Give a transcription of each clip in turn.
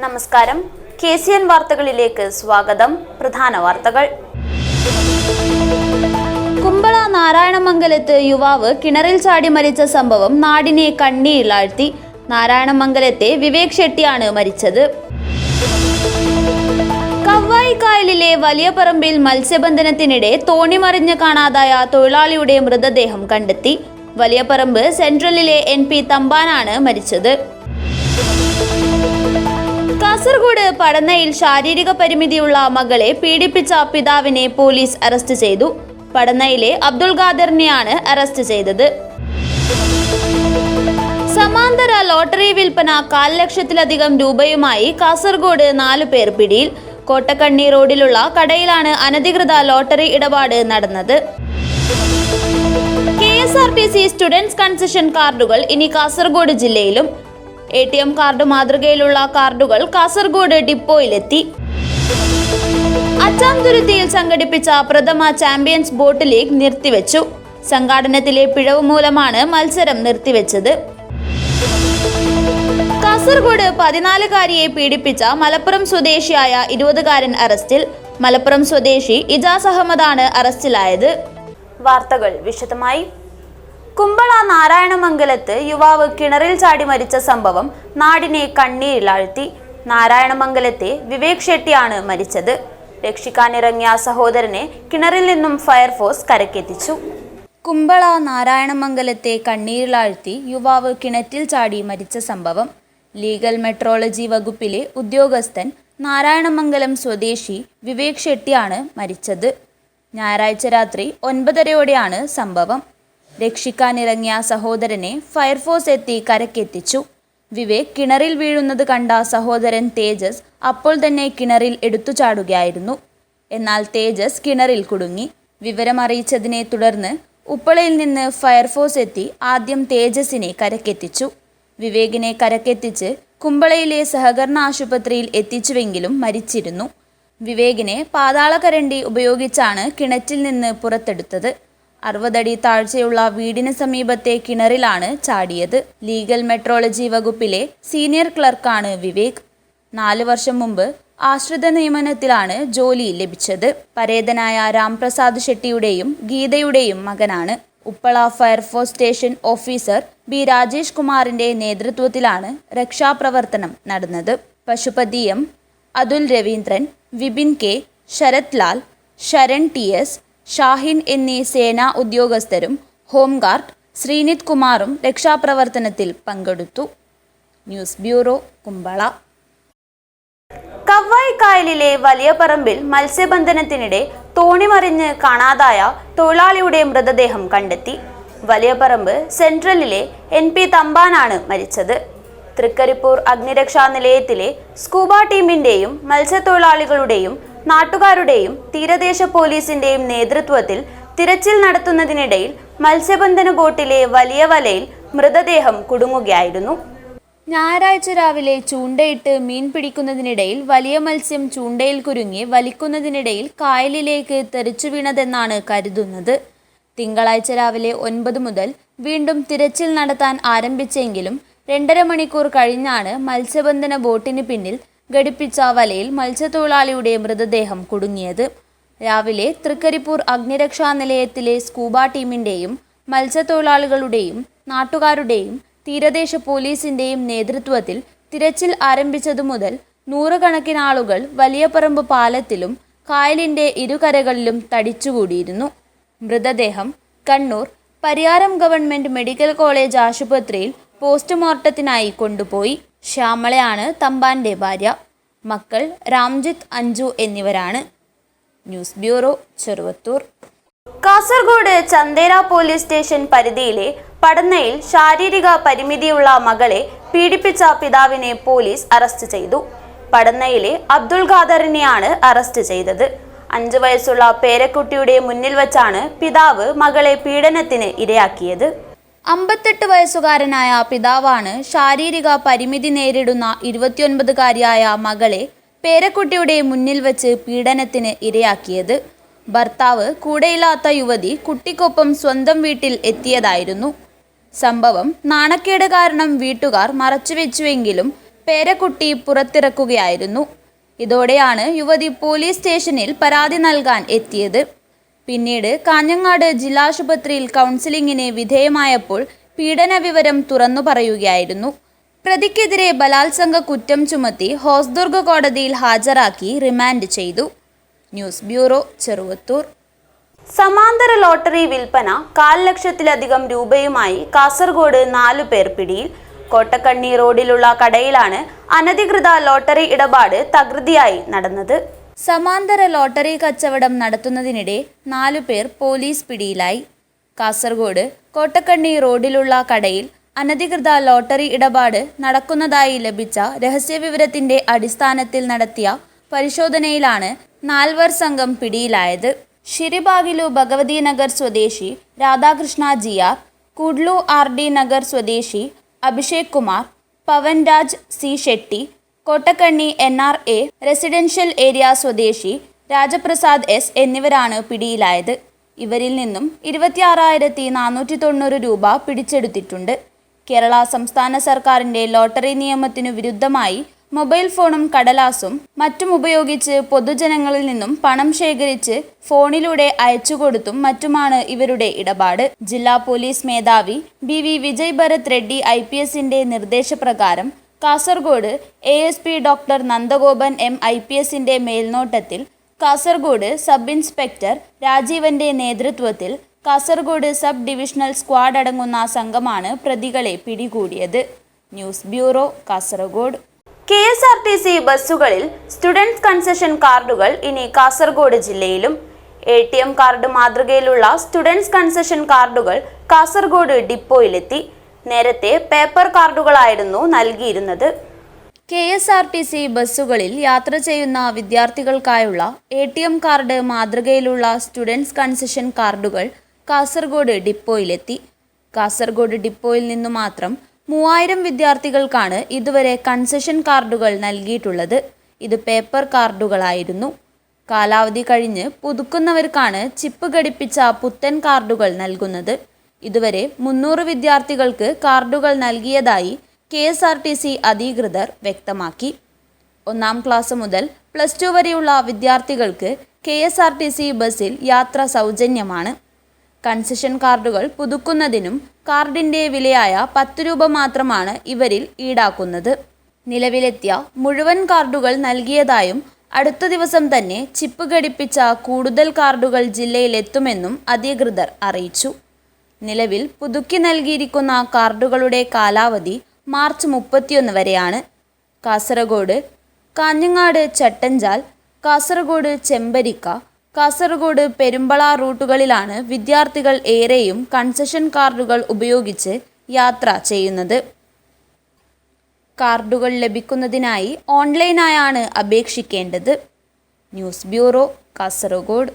നമസ്കാരം. KCN വാർത്തകളിലേക്ക് സ്വാഗതം. പ്രധാന വാർത്തകൾ. കുമ്പള നാരായണമംഗലത്ത് യുവാവ് കിണറിൽ ചാടി മരിച്ച സംഭവം നാടിനെ കണ്ണീരിലാഴ്ത്തി. നാരായണമംഗലത്തെ വിവേക് ഷെട്ടിയാണ് മരിച്ചത്. കവ്വായി കായലിലെ വലിയ പറമ്പിൽ മത്സ്യബന്ധനത്തിനിടെ തോണി മറിഞ്ഞ് കാണാതായ തൊഴിലാളിയുടെ മൃതദേഹം കണ്ടെത്തി. വലിയ പറമ്പ് സെൻട്രലിലെ NP തമ്പാനാണ് മരിച്ചത്. കാസർഗോഡ് പടന്നയിൽ ശാരീരിക പരിമിതിയുള്ള മകളെ പീഡിപ്പിച്ച പിതാവിനെ പോലീസ് അറസ്റ്റ് ചെയ്തു. പടന്നയിലെ അബ്ദുൾ ഖാദറിനെയാണ് അറസ്റ്റ് ചെയ്തത്. സമാന്തര ലോട്ടറി വിൽപ്പന 1,00,000 ലക്ഷത്തിലധികം രൂപയുമായി കാസർഗോഡ് 4 പേർ പിടിയിൽ. കോട്ടക്കണ്ണി റോഡിലുള്ള കടയിലാണ് അനധികൃത ലോട്ടറി ഇടപാട് നടന്നത്. KSRTC സ്റ്റുഡൻസ് കൺസെഷൻ കാർഡുകൾ ഇനി കാസർഗോഡ് ജില്ലയിലും. ATM കാർഡ് മാതൃകയിലുള്ള കാർഡുകൾ കാസർഗോഡ് ഡിപ്പോയിലെത്തി. അച്ചാംതുരുത്തിയിൽ സംഘടിപ്പിച്ച പ്രഥമ ചാമ്പ്യൻസ് ബോട്ട് ലീഗ് നിർത്തിവെച്ചു. സംഘാടനത്തിലെ പിഴവ് മൂലമാണ് മത്സരം നിർത്തിവെച്ചത്. കാസർഗോഡ് 14-കാരിയെ പീഡിപ്പിച്ച മലപ്പുറം സ്വദേശിയായ 20-കാരൻ അറസ്റ്റിൽ. മലപ്പുറം സ്വദേശി ഇജാസ് അഹമ്മദാണ് അറസ്റ്റിലായത്. വാർത്തകൾ വിശദമായി. കുമ്പള നാരായണമംഗലത്ത് യുവാവ് കിണറിൽ ചാടി മരിച്ച സംഭവം നാടിനെ കണ്ണീരിലാഴ്ത്തി. നാരായണമംഗലത്തെ വിവേക് ഷെട്ടിയാണ് മരിച്ചത്. രക്ഷിക്കാനിറങ്ങിയ സഹോദരനെ കിണറിൽ നിന്നും ഫയർഫോഴ്സ് കരക്കെത്തിച്ചു. കുമ്പള നാരായണമംഗലത്തെ കണ്ണീരിലാഴ്ത്തി യുവാവ് കിണറ്റിൽ ചാടി മരിച്ച സംഭവം. ലീഗൽ മെട്രോളജി വകുപ്പിലെ ഉദ്യോഗസ്ഥൻ നാരായണമംഗലം സ്വദേശി വിവേക് ഷെട്ടിയാണ് മരിച്ചത്. ഞായറാഴ്ച രാത്രി 9:30-ഓടെയാണ് സംഭവം. രക്ഷിക്കാനിറങ്ങിയ സഹോദരനെ ഫയർഫോഴ്സ് എത്തി കരക്കെത്തിച്ചു. വിവേക് കിണറിൽ വീഴുന്നത് കണ്ട സഹോദരൻ തേജസ് അപ്പോൾ തന്നെ കിണറിൽ എടുത്തു ചാടുകയായിരുന്നു. എന്നാൽ തേജസ് കിണറിൽ കുടുങ്ങി. വിവരമറിയിച്ചതിനെ തുടർന്ന് ഉപ്പളയിൽ നിന്ന് ഫയർഫോഴ്സ് എത്തി ആദ്യം തേജസിനെ കരക്കെത്തിച്ചു. വിവേകിനെ കരക്കെത്തിച്ച് കുമ്പളയിലെ സഹകരണ ആശുപത്രിയിൽ എത്തിച്ചുവെങ്കിലും മരിച്ചിരുന്നു. വിവേകിനെ പാതാളക്കരണ്ടി ഉപയോഗിച്ചാണ് കിണറ്റിൽ നിന്ന് പുറത്തെടുത്തത്. 60 അടി താഴ്ചയുള്ള വീടിന് സമീപത്തെ കിണറിലാണ് ചാടിയത്. ലീഗൽ മെട്രോളജി വകുപ്പിലെ സീനിയർ ക്ലർക്കാണ് വിവേക്. 4 വർഷം മുമ്പ് ആശ്രിത നിയമനത്തിലാണ് ജോലി ലഭിച്ചത്. പരേതനായ രാംപ്രസാദ് ഷെട്ടിയുടെയും ഗീതയുടെയും മകനാണ്. Uppala fire force station officer B Rajesh കുമാറിന്റെ നേതൃത്വത്തിലാണ് രക്ഷാപ്രവർത്തനം നടന്നത്. Pashupati M, Atul Raveendran, Vipin K, Sarath Lal, Sharan TS, Shahin എന്നീ സേനാ ഉദ്യോഗസ്ഥരും ഹോംഗാർഡ് ശ്രീനിത് കുമാറും രക്ഷാപ്രവർത്തനത്തിൽ പങ്കെടുത്തു. News bureau, Kumbla. കവ്വായി കായലിലെ വലിയ പറമ്പിൽ മത്സ്യബന്ധനത്തിനിടെ തോണി മറിഞ്ഞ് കാണാതായ തൊഴിലാളിയുടെ മൃതദേഹം കണ്ടെത്തി. വലിയ പറമ്പ് സെൻട്രലിലെ NP തമ്പാനാണ് മരിച്ചത്. തൃക്കരിപ്പൂർ അഗ്നിരക്ഷാ നിലയത്തിലെ സ്കൂബ ടീമിന്റെയും മത്സ്യത്തൊഴിലാളികളുടെയും നാട്ടുകാരുടെയും തീരദേശ പോലീസിന്റെയും നേതൃത്വത്തിൽ തിരച്ചിൽ നടത്തുന്നതിനിടയിൽ മത്സ്യബന്ധന ബോട്ടിലെ വലിയ വലയിൽ മൃതദേഹം കുടുങ്ങുകയായിരുന്നു. ഞായറാഴ്ച രാവിലെ ചൂണ്ടയിട്ട് മീൻ പിടിക്കുന്നതിനിടയിൽ വലിയ മത്സ്യം ചൂണ്ടയിൽ കുരുങ്ങി വലിക്കുന്നതിനിടയിൽ കായലിലേക്ക് തെറിച്ചു വീണതെന്നാണ് കരുതുന്നത്. തിങ്കളാഴ്ച രാവിലെ 9 മുതൽ വീണ്ടും തിരച്ചിൽ നടത്താൻ ആരംഭിച്ചെങ്കിലും 2.5 മണിക്കൂർ കഴിഞ്ഞാണ് മത്സ്യബന്ധന ബോട്ടിന് പിന്നിൽ ഘടിപ്പിച്ച വലയിൽ മത്സ്യത്തൊഴിലാളിയുടെ മൃതദേഹം കുടുങ്ങിയത്. രാവിലെ തൃക്കരിപ്പൂർ അഗ്നിരക്ഷാ നിലയത്തിലെ സ്കൂബ ടീമിന്റെയും മത്സ്യത്തൊഴിലാളികളുടെയും നാട്ടുകാരുടെയും തീരദേശ പോലീസിന്റെയും നേതൃത്വത്തിൽ തിരച്ചിൽ ആരംഭിച്ചതു മുതൽ 100 കണക്കിന് ആളുകൾ വലിയ പറമ്പ് പാലത്തിലും കായലിന്റെ ഇരുകരകളിലും തടിച്ചുകൂടിയിരുന്നു. മൃതദേഹം Kannur Pariyaram government medical college ആശുപത്രിയിൽ പോസ്റ്റ്മോർട്ടത്തിനായി കൊണ്ടുപോയി. ശ്യാമളയാണ് തമ്പാന്റെ ഭാര്യ. മക്കൾ രാംജിത്ത്, അഞ്ജു എന്നിവരാണ്. News bureau, Cheruvathur. Kasaragod Chandera police station പരിധിയിലെ പടന്നയിൽ ശാരീരിക പരിമിതിയുള്ള മകളെ പീഡിപ്പിച്ച പിതാവിനെ പോലീസ് അറസ്റ്റ് ചെയ്തു. പടന്നയിലെ അബ്ദുൾ ഖാദറിനെയാണ് അറസ്റ്റ് ചെയ്തത്. 5 വയസ്സുള്ള പേരക്കുട്ടിയുടെ മുന്നിൽ വച്ചാണ് പിതാവ് മകളെ പീഡനത്തിന് ഇരയാക്കിയത്. 58 വയസ്സുകാരനായ പിതാവാണ് ശാരീരിക പരിമിതി നേരിടുന്ന 29-കാരിയായ മകളെ പേരക്കുട്ടിയുടെ മുന്നിൽ വച്ച് പീഡനത്തിന് ഇരയാക്കിയത്. ഭർത്താവ് കൂടെയില്ലാത്ത യുവതി കുട്ടിക്കൊപ്പം സ്വന്തം വീട്ടിൽ എത്തിയതായിരുന്നു. സംഭവം നാണക്കേട് കാരണം വീട്ടുകാർ മറച്ചുവെച്ചുവെങ്കിലും പേരക്കുട്ടി പുറത്തിറക്കുകയായിരുന്നു. ഇതോടെയാണ് യുവതി പോലീസ് സ്റ്റേഷനിൽ പരാതി നൽകാൻ എത്തിയത്. പിന്നീട് കാഞ്ഞങ്ങാട് ജില്ലാശുപത്രിയിൽ കൗൺസിലിംഗിന് വിധേയമായപ്പോൾ പീഡന വിവരം തുറന്നു പറയുകയായിരുന്നു. പ്രതിക്കെതിരെ ബലാത്സംഗ കുറ്റം ചുമത്തി ഹോസ്ദുർഗ് കോടതിയിൽ ഹാജരാക്കി റിമാൻഡ് ചെയ്തു. News bureau, Cheruvathur. സമാന്തര ലോട്ടറി വിൽപ്പന 1,00,000 ലക്ഷത്തിലധികം രൂപയുമായി കാസർഗോഡ് 4 പേർ പിടിയിൽ. കോട്ടക്കണ്ണി റോഡിലുള്ള കടയിലാണ് അനധികൃത ലോട്ടറി ഇടപാട് തകൃതിയായി നടന്നത്. സമാന്തര ലോട്ടറി കച്ചവടം നടത്തുന്നതിനിടെ 4 പേർ പോലീസ് പിടിയിലായി. കാസർഗോഡ് കോട്ടക്കണ്ണി റോഡിലുള്ള കടയിൽ അനധികൃത ലോട്ടറി ഇടപാട് നടക്കുന്നതായി ലഭിച്ച രഹസ്യവിവരത്തിന്റെ അടിസ്ഥാനത്തിൽ നടത്തിയ പരിശോധനയിലാണ് 4 സംഘം പിടിയിലായത്. ഷിരിബാഗിലു ഭഗവതി നഗർ സ്വദേശി രാധാകൃഷ്ണ ജിയാർ, കുഡ്ലു RD നഗർ സ്വദേശി Abhishek Kumar, Pavan Raj C Shetty, Kottakkanni NRA residential area സ്വദേശി രാജപ്രസാദ് S എന്നിവരാണ് പിടിയിലായത്. ഇവരിൽ നിന്നും 26,490 രൂപ പിടിച്ചെടുത്തിട്ടുണ്ട്. കേരള സംസ്ഥാന സർക്കാരിൻ്റെ ലോട്ടറി നിയമത്തിനു വിരുദ്ധമായി മൊബൈൽ ഫോണും കടലാസും മറ്റും ഉപയോഗിച്ച് പൊതുജനങ്ങളിൽ നിന്നും പണം ശേഖരിച്ച് ഫോണിലൂടെ അയച്ചുകൊടുത്തും മറ്റുമാണ് ഇവരുടെ ഇടപാട്. ജില്ലാ പോലീസ് മേധാവി BV വിജയ് ഭരത് റെഡ്ഡി IPSന്റെ നിർദ്ദേശപ്രകാരം Kasaragod ASP doctor Nandagopan M IPSന്റെ മേൽനോട്ടത്തിൽ കാസർഗോഡ് സബ് ഇൻസ്പെക്ടർ രാജീവന്റെ നേതൃത്വത്തിൽ കാസർഗോഡ് സബ് ഡിവിഷണൽ സ്ക്വാഡ് അടങ്ങുന്ന സംഘമാണ് പ്രതികളെ പിടികൂടിയത്. News bureau, Kasaragod. KSRTC ബസ്സുകളിൽ സ്റ്റുഡൻസ് കൺസെഷൻ കാർഡുകൾ ഇനി കാസർഗോഡ് ജില്ലയിലും. ATM കാർഡ് മാതൃകയിലുള്ള സ്റ്റുഡൻസ് കൺസെഷൻ കാർഡുകൾ കാസർഗോഡ് ഡിപ്പോയിലെത്തി. നേരത്തെ പേപ്പർ കാർഡുകളായിരുന്നു നൽകിയിരുന്നത്. KSRTC ബസ്സുകളിൽ യാത്ര ചെയ്യുന്ന വിദ്യാർത്ഥികൾക്കായുള്ള ATM കാർഡ് മാതൃകയിലുള്ള സ്റ്റുഡൻസ് കൺസെഷൻ കാർഡുകൾ കാസർഗോഡ് ഡിപ്പോയിലെത്തി. കാസർഗോഡ് ഡിപ്പോയിൽ നിന്നു മാത്രം 3000 വിദ്യാർത്ഥികൾക്കാണ് ഇതുവരെ കൺസെഷൻ കാർഡുകൾ നൽകിയിട്ടുള്ളത്. ഇത് പേപ്പർ കാർഡുകളായിരുന്നു. കാലാവധി കഴിഞ്ഞ് പുതുക്കുന്നവർക്കാണ് ചിപ്പ് ഘടിപ്പിച്ച പുത്തൻ കാർഡുകൾ നൽകുന്നത്. ഇതുവരെ 300 വിദ്യാർത്ഥികൾക്ക് കാർഡുകൾ നൽകിയതായി KSRTC അധികൃതർ വ്യക്തമാക്കി. 1ാം ക്ലാസ് മുതൽ +2 വരെയുള്ള വിദ്യാർത്ഥികൾക്ക് KSRTC ബസ്സിൽ യാത്ര സൗജന്യമാണ്. കൺസെഷൻ കാർഡുകൾ പുതുക്കുന്നതിനും കാർഡിൻ്റെ വിലയായ 10 രൂപ മാത്രമാണ് ഇവരിൽ ഈടാക്കുന്നത്. നിലവിലെത്തിയ മുഴുവൻ കാർഡുകൾ നൽകിയതായും അടുത്ത ദിവസം തന്നെ ചിപ്പ് ഘടിപ്പിച്ച കൂടുതൽ കാർഡുകൾ ജില്ലയിലെത്തുമെന്നും അധികൃതർ അറിയിച്ചു. നിലവിൽ പുതുക്കി നൽകിയിരിക്കുന്ന കാർഡുകളുടെ കാലാവധി മാർച്ച് 31 വരെയാണ്. കാസർഗോഡ് കാഞ്ഞങ്ങാട് ചട്ടഞ്ചാൽ, കാസർഗോഡ് ചെമ്പരിക്ക, കാസർഗോഡ് പെരുമ്പള റൂട്ടുകളിലാണ് വിദ്യാർത്ഥികൾ ഏറെയും കൺസെഷൻ കാർഡുകൾ ഉപയോഗിച്ച് യാത്ര ചെയ്യുന്നത്. കാർഡുകൾ ലഭിക്കുന്നതിനായി ഓൺലൈനായാണ് അപേക്ഷിക്കേണ്ടത്. News bureau, Kasaragod.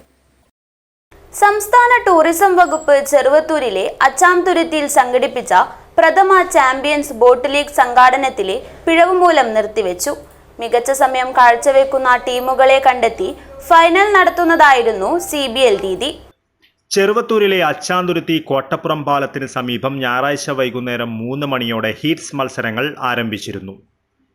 സംസ്ഥാന ടൂറിസം വകുപ്പ് ചെറുവത്തൂരിലെ അച്ചാംതുരുത്തിയിൽ സംഘടിപ്പിച്ച പ്രഥമ ചാമ്പ്യൻസ് ബോട്ട് ലീഗ് സംഘാടനത്തിലെ പിഴവ് മൂലം നിർത്തിവെച്ചു. മികച്ച സമയം കാഴ്ചവെക്കുന്ന ടീമുകളെ കണ്ടെത്തി ഫൈനൽ നടത്തുന്നതായിരുന്നു CBL രീതി. ചെറുവത്തൂരിലെ അച്ചാന്തുരുത്തി കോട്ടപ്പുറം പാലത്തിന് സമീപം ഞായറാഴ്ച വൈകുന്നേരം 3 മണിയോടെ ഹീറ്റ്സ് മത്സരങ്ങൾ ആരംഭിച്ചിരുന്നു.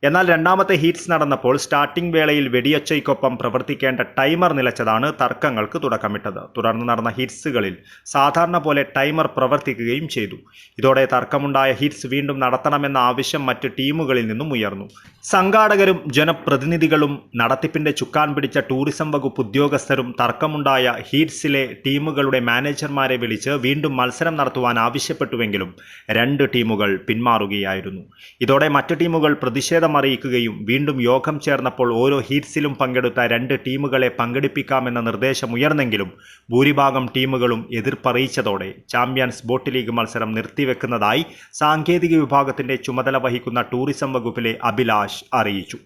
എന്നാൽ രണ്ടാമത്തെ ഹീറ്റ്സ് നടന്നപ്പോൾ സ്റ്റാർട്ടിംഗ് വേളയിൽ വെടിയൊച്ചയ്ക്കൊപ്പം പ്രവർത്തിക്കേണ്ട ടൈമർ നിലച്ചതാണ് തർക്കങ്ങൾക്ക് തുടക്കമിട്ടത്. തുടർന്ന് നടന്ന ഹീറ്റ്സുകളിൽ സാധാരണ പോലെ ടൈമർ പ്രവർത്തിക്കുകയും ചെയ്തു. ഇതോടെ തർക്കമുണ്ടായ ഹീറ്റ്സ് വീണ്ടും നടത്തണമെന്ന ആവശ്യം മറ്റ് ടീമുകളിൽ നിന്നും ഉയർന്നു. സംഘാടകരും ജനപ്രതിനിധികളും നടത്തിപ്പിന്റെ ചുക്കാൻ പിടിച്ച ടൂറിസം വകുപ്പ് ഉദ്യോഗസ്ഥരും തർക്കമുണ്ടായ ഹീറ്റ്സിലെ ടീമുകളുടെ മാനേജർമാരെ വിളിച്ച് വീണ്ടും മത്സരം നടത്തുവാൻ ആവശ്യപ്പെട്ടുവെങ്കിലും 2 ടീമുകൾ പിന്മാറുകയായിരുന്നു. ഇതോടെ മറ്റ് ടീമുകൾ പ്രതിഷേധം അറിയിക്കുകയും വീണ്ടും യോഗം ചേർന്നപ്പോൾ ഓരോ ഹീറ്റ്സിലും പങ്കെടുത്ത 2 ടീമുകളെ പങ്കെടുപ്പിക്കാമെന്ന നിർദ്ദേശം ഉയർന്നെങ്കിലും ഭൂരിഭാഗം ടീമുകളും എതിർപ്പറിയിച്ചതോടെ ചാമ്പ്യൻസ് ബോട്ട് ലീഗ് മത്സരം നിർത്തിവെക്കുന്നതായി സാങ്കേതിക വിഭാഗത്തിന്റെ ചുമതല വഹിക്കുന്ന ടൂറിസം വകുപ്പിലെ അഭിലാഷ് അറിയിച്ചു.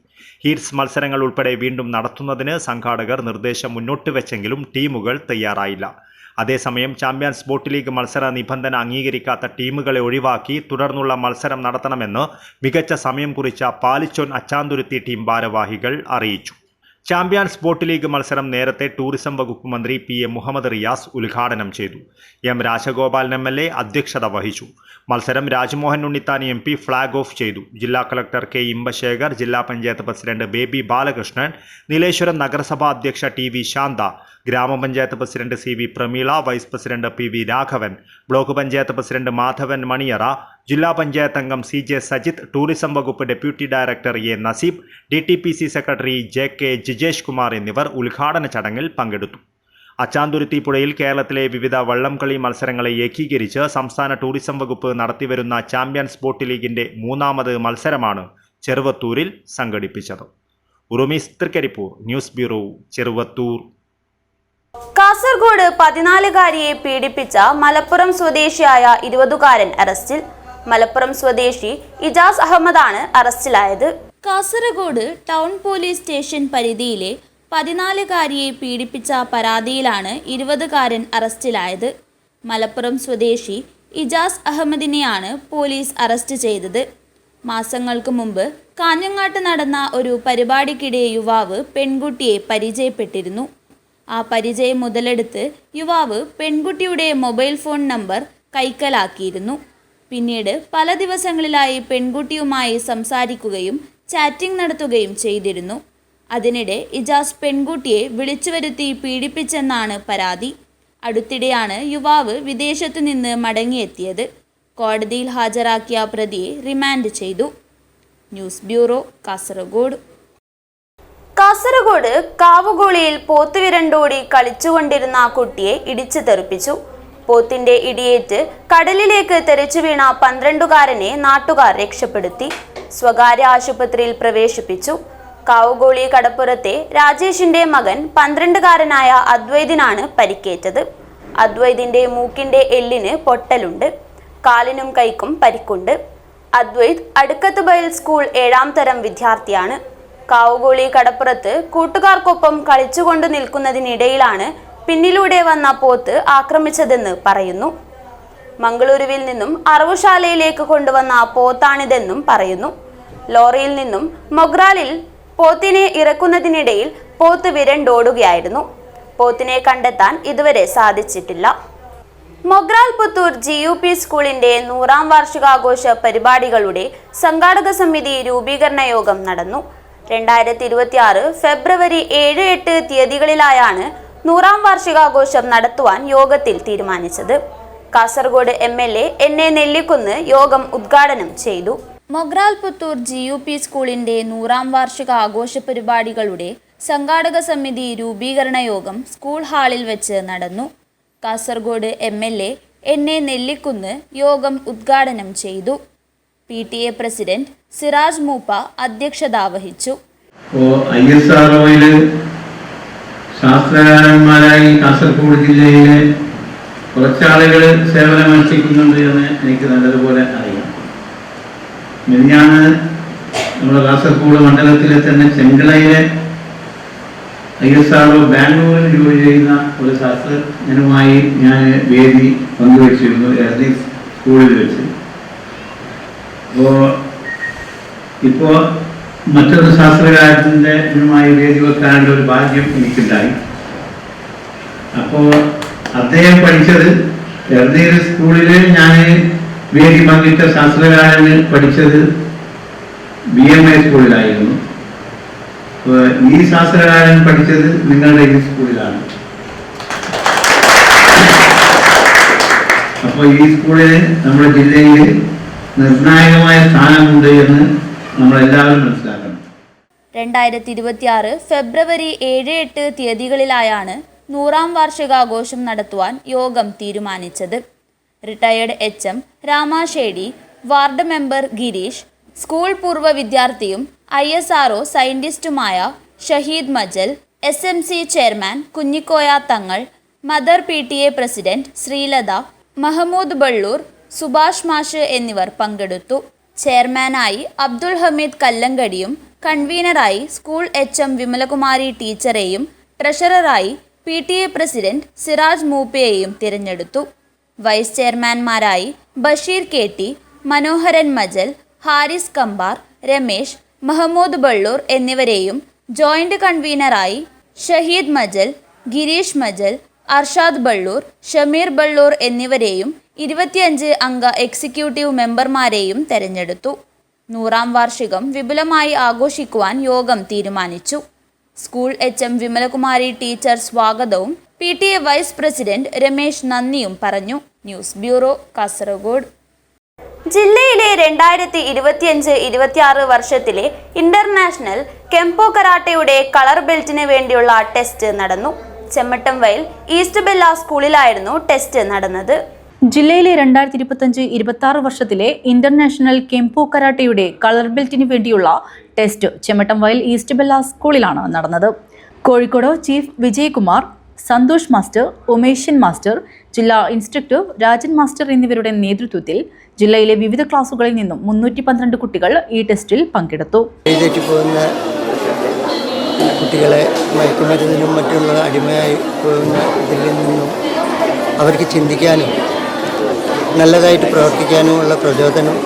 ഹീറ്റ്സ് മത്സരങ്ങൾ ഉൾപ്പെടെ വീണ്ടും നടത്തുന്നതിന് സംഘാടകർ നിർദ്ദേശം മുന്നോട്ട് വെച്ചെങ്കിലും ടീമുകൾ തയ്യാറായില്ല. അതേസമയം ചാമ്പ്യൻസ് ബോട്ട് ലീഗ് മത്സര നിബന്ധന അംഗീകരിക്കാത്ത ടീമുകളെ ഒഴിവാക്കി തുടർന്നുള്ള മത്സരം നടത്തണമെന്ന് മികച്ച സമയം കുറിച്ച പാലിച്ചോൻ അച്ചാന്തുരുത്തി ടീം ഭാരവാഹികൾ അറിയിച്ചു. ചാമ്പ്യൻസ് ബോട്ട് ലീഗ് മത്സരം നേരത്തെ ടൂറിസം വകുപ്പ് മന്ത്രി PM മുഹമ്മദ് റിയാസ് ഉദ്ഘാടനം ചെയ്തു. M രാജഗോപാലൻ MLA അധ്യക്ഷത വഹിച്ചു. മത്സരം Rajmohan Unnithan MP flag off ചെയ്തു. ജില്ലാ കളക്ടർ K ഇമ്പശേഖർ, ജില്ലാ പഞ്ചായത്ത് പ്രസിഡന്റ് ബേബി ബാലകൃഷ്ണൻ, നീലേശ്വരം നഗരസഭാ അധ്യക്ഷ TV ശാന്ത, ഗ്രാമപഞ്ചായത്ത് president CV Prameela, vice president PV Raghavan, block panchayat president Madhavan Maniyara, ജില്ലാ പഞ്ചായത്ത് അംഗം CJ സജിത്ത്, ടൂറിസം വകുപ്പ് deputy director A Naseeb, DTPC secretary JK Jijesh Kumar എന്നിവർ ഉദ്ഘാടന ചടങ്ങിൽ പങ്കെടുത്തു. അച്ചാന്തുരുത്തി പുഴയിൽ കേരളത്തിലെ വിവിധ വള്ളംകളി മത്സരങ്ങളെ ഏകീകരിച്ച് സംസ്ഥാന ടൂറിസം വകുപ്പ് നടത്തിവരുന്ന ചാമ്പ്യൻസ് ബോട്ട് ലീഗിന്റെ 3ാമത് മത്സരമാണ് ചെറുവത്തൂരിൽ സംഘടിപ്പിച്ചത്. ഉറുമീസ് തൃക്കരിപ്പൂർ, ന്യൂസ് ബ്യൂറോ, ചെറുവത്തൂർ. കാസർഗോഡ് 14-കാരിയെ പീഡിപ്പിച്ച മലപ്പുറം സ്വദേശിയായ 20-കാരൻ അറസ്റ്റിൽ. മലപ്പുറം സ്വദേശി ഇജാസ് അഹമ്മദാണ് അറസ്റ്റിലായത്. കാസർഗോഡ് ടൗൺ പോലീസ് സ്റ്റേഷൻ പരിധിയിലെ 14-കാരിയെ പീഡിപ്പിച്ച പരാതിയിലാണ് 20-കാരൻ അറസ്റ്റിലായത്. മലപ്പുറം സ്വദേശി ഇജാസ് അഹമ്മദിനെയാണ് പോലീസ് അറസ്റ്റ് ചെയ്തത്. മാസങ്ങൾക്ക് മുമ്പ് കാഞ്ഞങ്ങാട്ട് നടന്ന ഒരു പരിപാടിക്കിടെ യുവാവ് പെൺകുട്ടിയെ പരിചയപ്പെട്ടിരുന്നു. ആ പരിചയം മുതലെടുത്ത് യുവാവ് പെൺകുട്ടിയുടെ മൊബൈൽ ഫോൺ നമ്പർ കൈക്കലാക്കിയിരുന്നു. പിന്നീട് പല ദിവസങ്ങളിലായി പെൺകുട്ടിയുമായി സംസാരിക്കുകയും ചാറ്റിംഗ് നടത്തുകയും ചെയ്തിരുന്നു. അതിനിടെ ഇജാസ് പെൺകുട്ടിയെ വിളിച്ചുവരുത്തി പീഡിപ്പിച്ചെന്നാണ് പരാതി. അടുത്തിടെയാണ് യുവാവ് വിദേശത്തു നിന്ന് മടങ്ങിയെത്തിയത്. കോടതിയിൽ ഹാജരാക്കിയ പ്രതിയെ റിമാൻഡ് ചെയ്തു. News bureau, Kasaragod. കാസർഗോഡ് കാവുകോളിയിൽ പോത്ത് വിരണ്ടോടി കളിച്ചുകൊണ്ടിരുന്ന കുട്ടിയെ ഇടിച്ചു തെറിപ്പിച്ചു. പോത്തിന്റെ ഇടിയേറ്റ് കടലിലേക്ക് തെറിച്ചു വീണ 12-കാരനെ നാട്ടുകാർ രക്ഷപ്പെടുത്തി. സ്വകാര്യ ആശുപത്രിയിൽ പ്രവേശിപ്പിച്ചു. കാവുകോളി കടപ്പുറത്തെ രാജേഷിന്റെ മകൻ 12-കാരനായ അദ്വൈതിനാണ് പരിക്കേറ്റത്. അദ്വൈതിന്റെ മൂക്കിന്റെ എല്ലിന് പൊട്ടലുണ്ട്. കാലിനും കൈക്കും പരിക്കുണ്ട്. അദ്വൈത് അടുക്കത്ത് ബയൽ സ്കൂൾ 7ാം തരം വിദ്യാർത്ഥിയാണ്. കാവുകോളി കടപ്പുറത്ത് കൂട്ടുകാർക്കൊപ്പം കളിച്ചുകൊണ്ട് നിൽക്കുന്നതിനിടയിലാണ് പിന്നിലൂടെ വന്ന പോത്ത് ആക്രമിച്ചതെന്ന് പറയുന്നു. മംഗളൂരുവിൽ നിന്നും അറവുശാലയിലേക്ക് കൊണ്ടുവന്ന പോത്താണിതെന്നും പറയുന്നു. ലോറിയിൽ നിന്നും മൊഗ്രാലിൽ പോത്തിനെ ഇറക്കുന്നതിനിടയിൽ പോത്ത് വിരണ്ടോടുകയായിരുന്നു. പോത്തിനെ കണ്ടെത്താൻ ഇതുവരെ സാധിച്ചിട്ടില്ല. മൊഗ്രാൽ പുത്തൂർ GUP സ്കൂളിന്റെ 100ാം വാർഷികാഘോഷ പരിപാടികളുടെ സംഘാടക സമിതി രൂപീകരണ യോഗം നടന്നു. 2026 ഫെബ്രുവരി 7-8 തീയതികളിലായാണ് 100ാം വാർഷികാഘോഷം നടത്തുവാൻ യോഗത്തിൽ തീരുമാനിച്ചത്. കാസർഗോഡ് MLA NA നെല്ലിക്കുന്ന് യോഗം ഉദ്ഘാടനം ചെയ്തു. മൊഗ്രാൽ പുത്തൂർ GUP സ്കൂളിന്റെ 100ാം വാർഷിക ആഘോഷ പരിപാടികളുടെ സംഘാടക സമിതി രൂപീകരണ യോഗം സ്കൂൾ ഹാളിൽ വെച്ച് നടന്നു. കാസർഗോഡ് MLA NA നെല്ലിക്കുന്ന് യോഗം ഉദ്ഘാടനം ചെയ്തു. PTA പ്രസിഡന്റ് സിറാജ് മൂപ്പ അധ്യക്ഷത വഹിച്ചു. ശാസ്ത്രകാരന്മാരായി കാസർഗോഡ് ജില്ലയിലെ കുറച്ചാളുകൾ സേവനമനുഷ്ഠിക്കുന്നുണ്ട് എന്ന് എനിക്ക് നല്ലതുപോലെ അറിയാം. മിനിഞ്ഞാന്ന് നമ്മുടെ കാസർഗോഡ് മണ്ഡലത്തിലെ തന്നെ ചെങ്കളയിലെ ISRO ബാംഗ്ലൂരിൽ ജോലി ചെയ്യുന്ന ഒരു ശാസ്ത്രജ്ഞനുമായി ഞാൻ വേദി പങ്കുവച്ചിരുന്നു സ്കൂളിൽ വെച്ച്. ഇപ്പോൾ മറ്റൊരു ശാസ്ത്രകാരനുമായി വേദി വെക്കാനുള്ള ഒരു ഭാഗ്യം എനിക്കുണ്ടായി. അപ്പോൾ അദ്ദേഹം പഠിച്ചത് എറണാകുളം സ്കൂളിൽ ഞാൻ വേദി പങ്കിട്ട ശാസ്ത്രകാരന് പഠിച്ചത് BMI സ്കൂളിലായിരുന്നു. ഈ ശാസ്ത്രകാരൻ പഠിച്ചത് നിങ്ങളുടെ ഈ സ്കൂളിലാണ്. അപ്പോൾ ഈ സ്കൂളിന് നമ്മുടെ ജില്ലയിൽ നിർണായകമായ സ്ഥാനമുണ്ട് എന്ന് നമ്മളെല്ലാവരും മനസ്സിലാക്കണം. 2026 ഫെബ്രുവരി 7-8 തീയതികളിലായാണ് 100ാം വാർഷികാഘോഷം നടത്തുവാൻ യോഗം തീരുമാനിച്ചത്. Retired HM Ramasseri, ward member Girish, school പൂർവ്വ വിദ്യാർത്ഥിയും ISRO സയന്റിസ്റ്റുമായ Shaheed Majal, SMC chairman Kunhikoya Thangal, mother PTA president Sreelatha, Mahmood Ballur, Subhash മാഷ് എന്നിവർ പങ്കെടുത്തു. ചെയർമാനായി അബ്ദുൾ ഹമീദ് കല്ലങ്കടിയും കൺവീനറായി സ്കൂൾ HM വിമലകുമാരി ടീച്ചറെയും ട്രഷററായി PTA പ്രസിഡന്റ് സിറാജ് മൂപ്പയെയും തിരഞ്ഞെടുത്തു. വൈസ് ചെയർമാൻമാരായി ബഷീർ KT, മനോഹരൻ മജൽ, ഹാരിസ് കമ്പാർ, രമേശ്, മഹമ്മൂദ് ബള്ളൂർ എന്നിവരെയും ജോയിന്റ് കൺവീനറായി ഷഹീദ് മജൽ, ഗിരീഷ് മജൽ, അർഷാദ് ബള്ളൂർ, ഷമീർ ബള്ളൂർ എന്നിവരെയും 25 അംഗ എക്സിക്യൂട്ടീവ് മെമ്പർമാരെയും തെരഞ്ഞെടുത്തു. 100ാം വാർഷികം വിപുലമായി ആഘോഷിക്കുവാൻ യോഗം തീരുമാനിച്ചു. സ്കൂൾ HM വിമലകുമാരി ടീച്ചർ സ്വാഗതവും PTA വൈസ് പ്രസിഡന്റ് രമേശ് നന്ദിയും പറഞ്ഞു. News bureau, Kasaragod. ജില്ലയിലെ 2025-26 വർഷത്തിലെ ഇന്റർനാഷണൽ കെംപോ കരാട്ടയുടെ കളർ ബെൽറ്റിന് വേണ്ടിയുള്ള ടെസ്റ്റ് നടന്നു. ചെമ്മട്ടംവയൽ ഈസ്റ്റ് ബെല്ല സ്കൂളിലായിരുന്നു ടെസ്റ്റ് നടന്നത്. ജില്ലയിലെ 2025-26 വർഷത്തിലെ ഇന്റർനാഷണൽ കെംപോ കരാട്ടയുടെ കളർ ബെൽറ്റിന് വേണ്ടിയുള്ള ടെസ്റ്റ് ചെമ്മട്ടംവയൽ ഈസ്റ്റ് ബെല്ല സ്കൂളിലാണ് നടന്നത്. Kozhikode chief Vijayakumar, Santhosh master, Umeshan master, ജില്ലാ ഇൻസ്ട്രക്ടർ രാജൻ മാസ്റ്റർ എന്നിവരുടെ നേതൃത്വത്തിൽ ജില്ലയിലെ വിവിധ ക്ലാസുകളിൽ നിന്നും 312 കുട്ടികൾ ഈ ടെസ്റ്റിൽ പങ്കെടുത്തു. കുട്ടികളെ മയക്കുമരുന്നിനും മറ്റുള്ള അടിമയായി പോകുന്ന ഇതിൽ നിന്നും അവർക്ക് ചിന്തിക്കാനും നല്ലതായിട്ട് പ്രവർത്തിക്കാനുമുള്ള പ്രചോദനം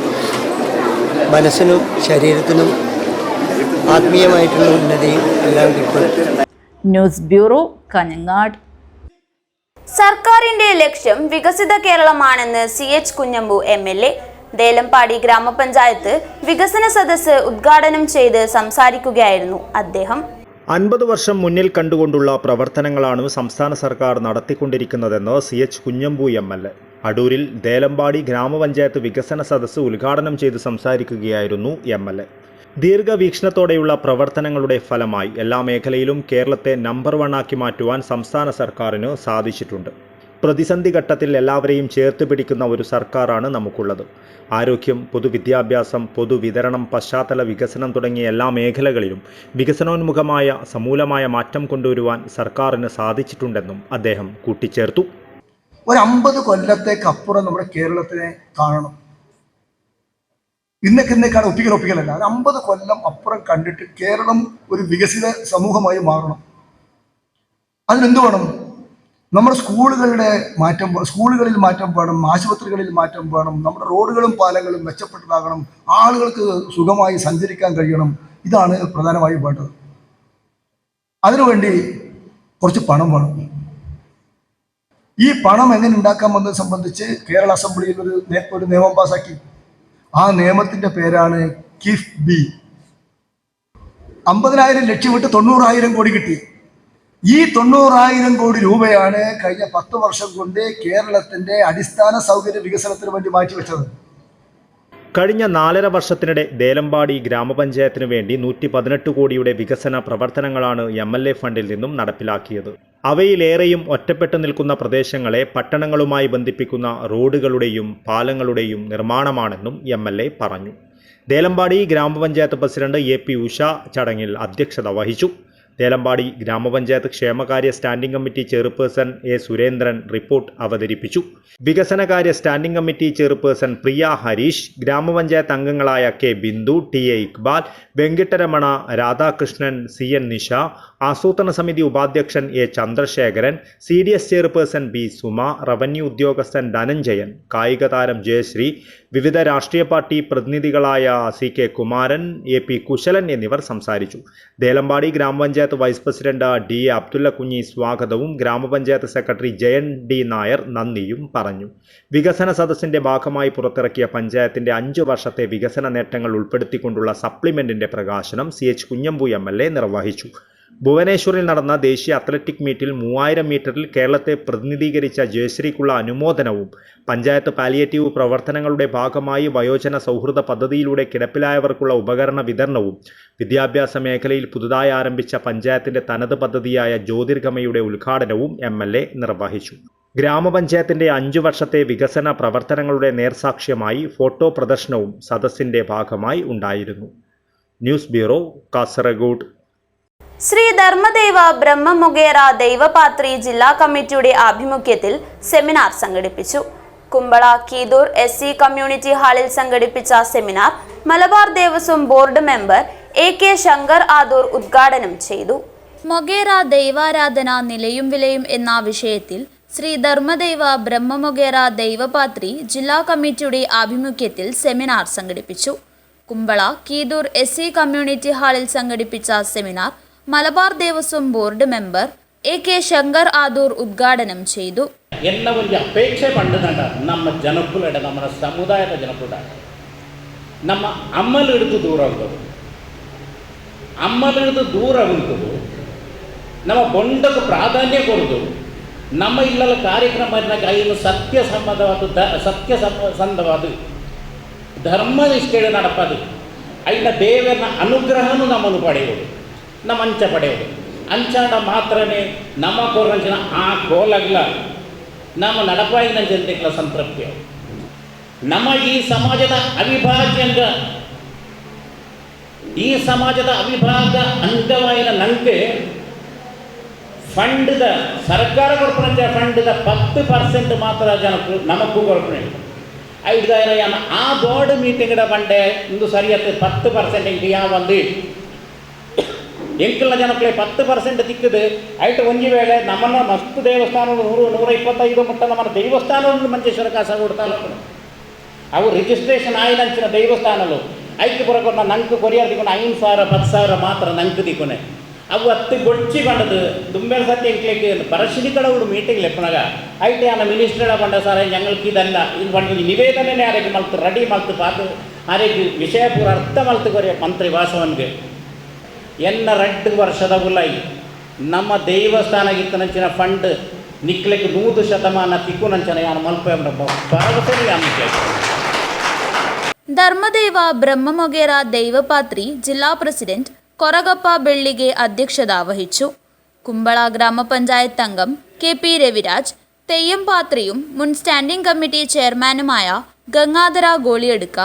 മനസ്സിനും ശരീരത്തിനും ആത്മീയമായിട്ടുള്ള ഉന്നതിയും എല്ലാം കിട്ടും. News bureau, Kanhangad. സർക്കാരിന്റെ ലക്ഷ്യം വികസിത കേരളമാണെന്ന് CH കുഞ്ഞമ്പു MLA. ദേലമ്പാടി ഗ്രാമപഞ്ചായത്ത് വികസന സദസ്സ് ഉദ്ഘാടനം ചെയ്ത് സംസാരിക്കുകയായിരുന്നു അദ്ദേഹം. 50 വർഷം മുന്നിൽ കണ്ടുകൊണ്ടുള്ള പ്രവർത്തനങ്ങളാണ് സംസ്ഥാന സർക്കാർ നടത്തിക്കൊണ്ടിരിക്കുന്നതെന്ന് CH കുഞ്ഞമ്പു MLA. അടൂരിൽ ദേലമ്പാടി ഗ്രാമപഞ്ചായത്ത് വികസന സദസ്സ് ഉദ്ഘാടനം ചെയ്ത് സംസാരിക്കുകയായിരുന്നു MLA. ദീർഘവീക്ഷണത്തോടെയുള്ള പ്രവർത്തനങ്ങളുടെ ഫലമായി എല്ലാ മേഖലയിലും കേരളത്തെ നമ്പർ 1 ആക്കി മാറ്റുവാൻ സംസ്ഥാന സർക്കാരിന് സാധിച്ചിട്ടുണ്ട്. പ്രതിസന്ധി ഘട്ടത്തിൽ എല്ലാവരെയും ചേർത്ത് പിടിക്കുന്ന ഒരു സർക്കാരാണ് നമുക്കുള്ളത്. ആരോഗ്യം, പൊതുവിദ്യാഭ്യാസം, പൊതുവിതരണം, പശ്ചാത്തല വികസനം തുടങ്ങിയ എല്ലാ മേഖലകളിലും വികസനോന്മുഖമായ സമൂലമായ മാറ്റം കൊണ്ടുവരുവാൻ സർക്കാരിന് സാധിച്ചിട്ടുണ്ടെന്നും അദ്ദേഹം കൂട്ടിച്ചേർത്തു. ഒരു 50 കൊല്ലത്തേക്കപ്പുറം നമ്മുടെ കേരളത്തിനെ കാണണം. ഇന്നേക്കാണ് ഒപ്പിക്കലല്ല. 50 കൊല്ലം അപ്പുറം കണ്ടിട്ട് കേരളം ഒരു വികസിത സമൂഹമായി മാറണം. അതിനെന്ത് വേണം? നമ്മുടെ സ്കൂളുകളിൽ മാറ്റം വേണം, ആശുപത്രികളിൽ മാറ്റം വേണം, നമ്മുടെ റോഡുകളും പാലങ്ങളും മെച്ചപ്പെട്ടതാകണം, ആളുകൾക്ക് സുഖമായി സഞ്ചരിക്കാൻ കഴിയണം. ഇതാണ് പ്രധാനമായും വേണ്ടത്. അതിനുവേണ്ടി കുറച്ച് പണം വേണം. ഈ പണം എങ്ങനെ ഉണ്ടാക്കാമെന്നത് സംബന്ധിച്ച് കേരള അസംബ്ലിയിൽ ഒരു നിയമം പാസാക്കി. ആ നിയമത്തിന്റെ പേരാണ് കിഫ്ബി. 50,000 ലക്ഷ്യമിട്ട് 90,000 കോടി കിട്ടി. ഈ 90,000 കോടി രൂപയാണ് കഴിഞ്ഞ 10 വർഷം കൊണ്ട് കേരളത്തിന്റെ അടിസ്ഥാന സൗകര്യ വികസനത്തിന് വേണ്ടി മാറ്റിവെച്ചത്. കഴിഞ്ഞ 4.5 വർഷത്തിനിടെ ദേലമ്പാടി ഗ്രാമപഞ്ചായത്തിന് വേണ്ടി 118 കോടിയുടെ വികസന പ്രവർത്തനങ്ങളാണ് MLA ഫണ്ടിൽ നിന്നും നടപ്പിലാക്കിയത്. അവയിലേറെയും ഒറ്റപ്പെട്ടു നിൽക്കുന്ന പ്രദേശങ്ങളെ പട്ടണങ്ങളുമായി ബന്ധിപ്പിക്കുന്ന റോഡുകളുടെയും പാലങ്ങളുടെയും നിർമ്മാണമാണെന്നും MLA പറഞ്ഞു. ദേലമ്പാടി ഗ്രാമപഞ്ചായത്ത് പ്രസിഡന്റ് AP ഉഷ ചടങ്ങിൽ അധ്യക്ഷത വഹിച്ചു. ദേലമ്പാടി ഗ്രാമപഞ്ചായത്ത് ക്ഷേമകാര്യ standing committee chairperson A Surendran report അവതരിപ്പിച്ചു. വികസനകാര്യ സ്റ്റാൻഡിംഗ് കമ്മിറ്റി ചെയർപേഴ്സൺ പ്രിയ ഹരീഷ്, ഗ്രാമപഞ്ചായത്ത് അംഗങ്ങളായ K Bindu, TA Iqbal, Venkataramana, Radhakrishnan, CN Nisha, ആസൂത്രണ സമിതി ഉപാധ്യക്ഷൻ A Chandrasekharan, CDS chairperson B Suma, revenue ഉദ്യോഗസ്ഥൻ ധനഞ്ജയൻ, കായിക താരം ജയശ്രീ, വിവിധ രാഷ്ട്രീയ പാർട്ടി പ്രതിനിധികളായ CK കുമാരൻ, AP കുശലൻ എന്നിവർ സംസാരിച്ചു. ദേലമ്പാടി ഗ്രാമപഞ്ചായത്ത് വൈസ് പ്രസിഡന്റ് DA അബ്ദുള്ള കുഞ്ഞി സ്വാഗതവും ഗ്രാമപഞ്ചായത്ത് സെക്രട്ടറി ജയൻ D നായർ നന്ദിയും പറഞ്ഞു. വികസന സദസ്സിന്റെ ഭാഗമായി പുറത്തിറക്കിയ പഞ്ചായത്തിന്റെ 5 വർഷത്തെ വികസന നേട്ടങ്ങൾ ഉൾപ്പെടുത്തിക്കൊണ്ടുള്ള സപ്ലിമെന്റിന്റെ പ്രകാശനം CH കുഞ്ഞമ്പു MLA നിർവഹിച്ചു. ഭുവനേശ്വറിൽ നടന്ന ദേശീയ അത്ലറ്റിക് മീറ്റിൽ 3000 മീറ്ററിൽ കേരളത്തെ പ്രതിനിധീകരിച്ച ജയശ്രീക്കുള്ള അനുമോദനവും പഞ്ചായത്ത് പാലിയേറ്റീവ് പ്രവർത്തനങ്ങളുടെ ഭാഗമായി വയോജന സൗഹൃദ പദ്ധതിയിലൂടെ കിടപ്പിലായവർക്കുള്ള ഉപകരണ വിതരണവും വിദ്യാഭ്യാസ മേഖലയിൽ പുതുതായി ആരംഭിച്ച പഞ്ചായത്തിന്റെ തനത് പദ്ധതിയായ ജ്യോതിർഗമയുടെ ഉദ്ഘാടനവും MLA നിർവഹിച്ചു. ഗ്രാമപഞ്ചായത്തിന്റെ 5 വർഷത്തെ വികസന പ്രവർത്തനങ്ങളുടെ നേർസാക്ഷ്യമായി ഫോട്ടോ പ്രദർശനവും സദസ്സിന്റെ ഭാഗമായി ഉണ്ടായിരുന്നു. News bureau, Kasaragod. ശ്രീ ധർമ്മദേവ ബ്രഹ്മമൊഗേറ ദൈവപാത്രി ജില്ലാ കമ്മിറ്റിയുടെ ആഭിമുഖ്യത്തിൽ സെമിനാർ സംഘടിപ്പിച്ചു. കുമ്പള കീതൂർ SC കമ്മ്യൂണിറ്റി ഹാളിൽ സംഘടിപ്പിച്ച seminar Malabar Devaswom board member AK Shankar Adoor ഉദ്ഘാടനം ചെയ്തു. മൊഗേറ ദൈവാരാധന നിലയും വിലയും എന്ന വിഷയത്തിൽ ശ്രീ ധർമ്മദേവ ബ്രഹ്മമൊഗേറ ദൈവപാത്രി ജില്ലാ കമ്മിറ്റിയുടെ ആഭിമുഖ്യത്തിൽ സെമിനാർ സംഘടിപ്പിച്ചു. കുമ്പള കീതൂർ SC കമ്മ്യൂണിറ്റി ഹാളിൽ സംഘടിപ്പിച്ച seminar Malabar Devaswom board member AK Shankar Adoor ഉദ്ഘാടനം ചെയ്തു. ಎಲ್ಲ ಒಂದು ಅಪೇಕ್ಷೆ ಪಂಡದಂಡ ನಮ್ಮ ಜನಕುಲಡ ನಮ್ಮ ಸಮುದಾಯದ ಜನಕುಲ ನಮ್ಮ ಅಮ್ಮಲಿಡಿದು ದೂರ ಆಗೋದು ಅಮ್ಮಲಿಡಿದು ದೂರ ಉಂಟು ನಮ್ಮ ಬೊಂಡಕ್ಕೆ ಪ್ರಾಧಾನ್ಯ ಕೊಡೋದು ನಮ್ಮ ಇಲ್ಲದ ಕಾರ್ಯಕ್ರಮ ಕೈಯನ್ನು ಸತ್ಯಸಂಧವಾದ ಧರ್ಮನಿಷ್ಠೆ ನಡಪದು ಐನ ದೇವರ ಅನುಗ್ರಹನೂ ನಮ್ಮನ್ನು ಪಡೆಯುವುದು ನಮ್ಮ ಅಂಚ ಪಡೆಯುವುದು ಅಂಚಾಡ ಮಾತ್ರನೇ ನಮ್ಮ ಕೊರಂಚಿನ ಆ ಗೋಲಗ್ಲ ನಮ್ಮ ನಡಪಾಯಿನ ಜನತೆಗಳ ಸಂತೃಪ್ತಿ ನಮ್ಮ ಈ ಸಮಾಜದ ಅವಿಭಾಗ ಅಂಗವಾಯಿನ ನಂಗೆ ಫಂಡ್ದ ಸರ್ಕಾರ ಕೊಡ್ಪಂಚ ಫಂಡ್ದ 10% ಮಾತ್ರ ಜನಕ್ಕೂ ನಮಗೂ ಕೊಡ್ಪಣೆ ಐದಾಯಿರ ಆ ಬೋರ್ಡ್ ಮೀಟಿಂಗ್ಡ ಬಂಡೆ ಇಂದು ಸರಿಯತ್ತೆ 10% ಇಂಕ ಯಾವಂದು ಎಂಕಲ್ನ ಜನಕ್ಕೆ 10% ತಿಕ್ಕದು ಐಟು ಒಂಜಿ ವೇಳೆ ನಮ್ಮನ್ನ ಮಸ್ತ್ ದೇವಸ್ಥಾನ 100-125 ಮುಟ್ಟ ನಮ್ಮ ದೇವಸ್ಥಾನ ಮಂಜೇಶ್ವರ ಕಾಸ ಕೊಡ್ತಾರ ಅವು ರಿಜಿಸ್ಟ್ರೇಷನ್ ಆಯ್ಲಂಚಿನ ದೇವಸ್ಥಾನಲು ಐಕ್ಯ ಪುರಕೊನ್ನ ನಂಕು ಕೊರಿಯರ್ ತಿಕ್ಕೊಂಡು 5,000-10,000 ಮಾತ್ರ ನಂಕು ತಿಕ್ಕೊನೆ ಅವು ಹತ್ತು ಗೊಚ್ಚಿ ಬಂಡದು ದುಂಬೆಲ್ ಸತ್ಯ ಎಂಕ್ಲಿಕ್ಕೆ ಪರಶಿನಿ ಕಡವುಡು ಮೀಟಿಂಗ್ ಲೆಪ್ಪನಾಗ ಐಟೆ ಅನ್ನ ಮಿನಿಸ್ಟರ್ ಬಂಡ ಸಾರ ഞങ്ങൾക്ക് ಇದಲ್ಲ ಇದು ಬಂದು ನಿವೇದನೆ ಆರೆಗೆ ಮಲ್ತು ರೆಡಿ ಮಲ್ತು ಪಾತು ಆರೆಗೆ ವಿಷಯ ಪೂರ ಅರ್ಥ ಮಲ್ತು ಕೊರಿಯ ಮಂತ್ರಿ ವಾಸವನ್ಗೆ ಎನ್ನ 2 ವರ್ಷದ ಗುಲಾಯಿ ನಮ್ಮ ದೇವಸ್ಥಾನಗಿತ್ತನಂಚಿನ ಫಂಡ್ ನಿಕ್ಲೆಕ್ಕೆ 100% ತಿಕ್ಕುನಂಚನ ಯಾನು ಮಲ್ಪ ಭರವಸೆ ಆಮಿಕೆ ധർമ്മദേവ ബ്രഹ്മമൊഗേര ദൈവപാത്രി ജില്ലാ പ്രസിഡന്റ് കൊറഗപ്പ ಬೆಳ್ಳಿಗೆ അധ്യക്ഷത വഹിച്ചു. കുമ്പള ഗ്രാമപഞ്ചായത്ത് അംഗം KP രവിരാജ് തെയ്യം പാത്രിയും മുൻ സ്റ്റാൻഡിംഗ് കമ്മിറ്റി ചെയർമാനുമായ ഗംഗാധര ഗോളിയെടുക്ക,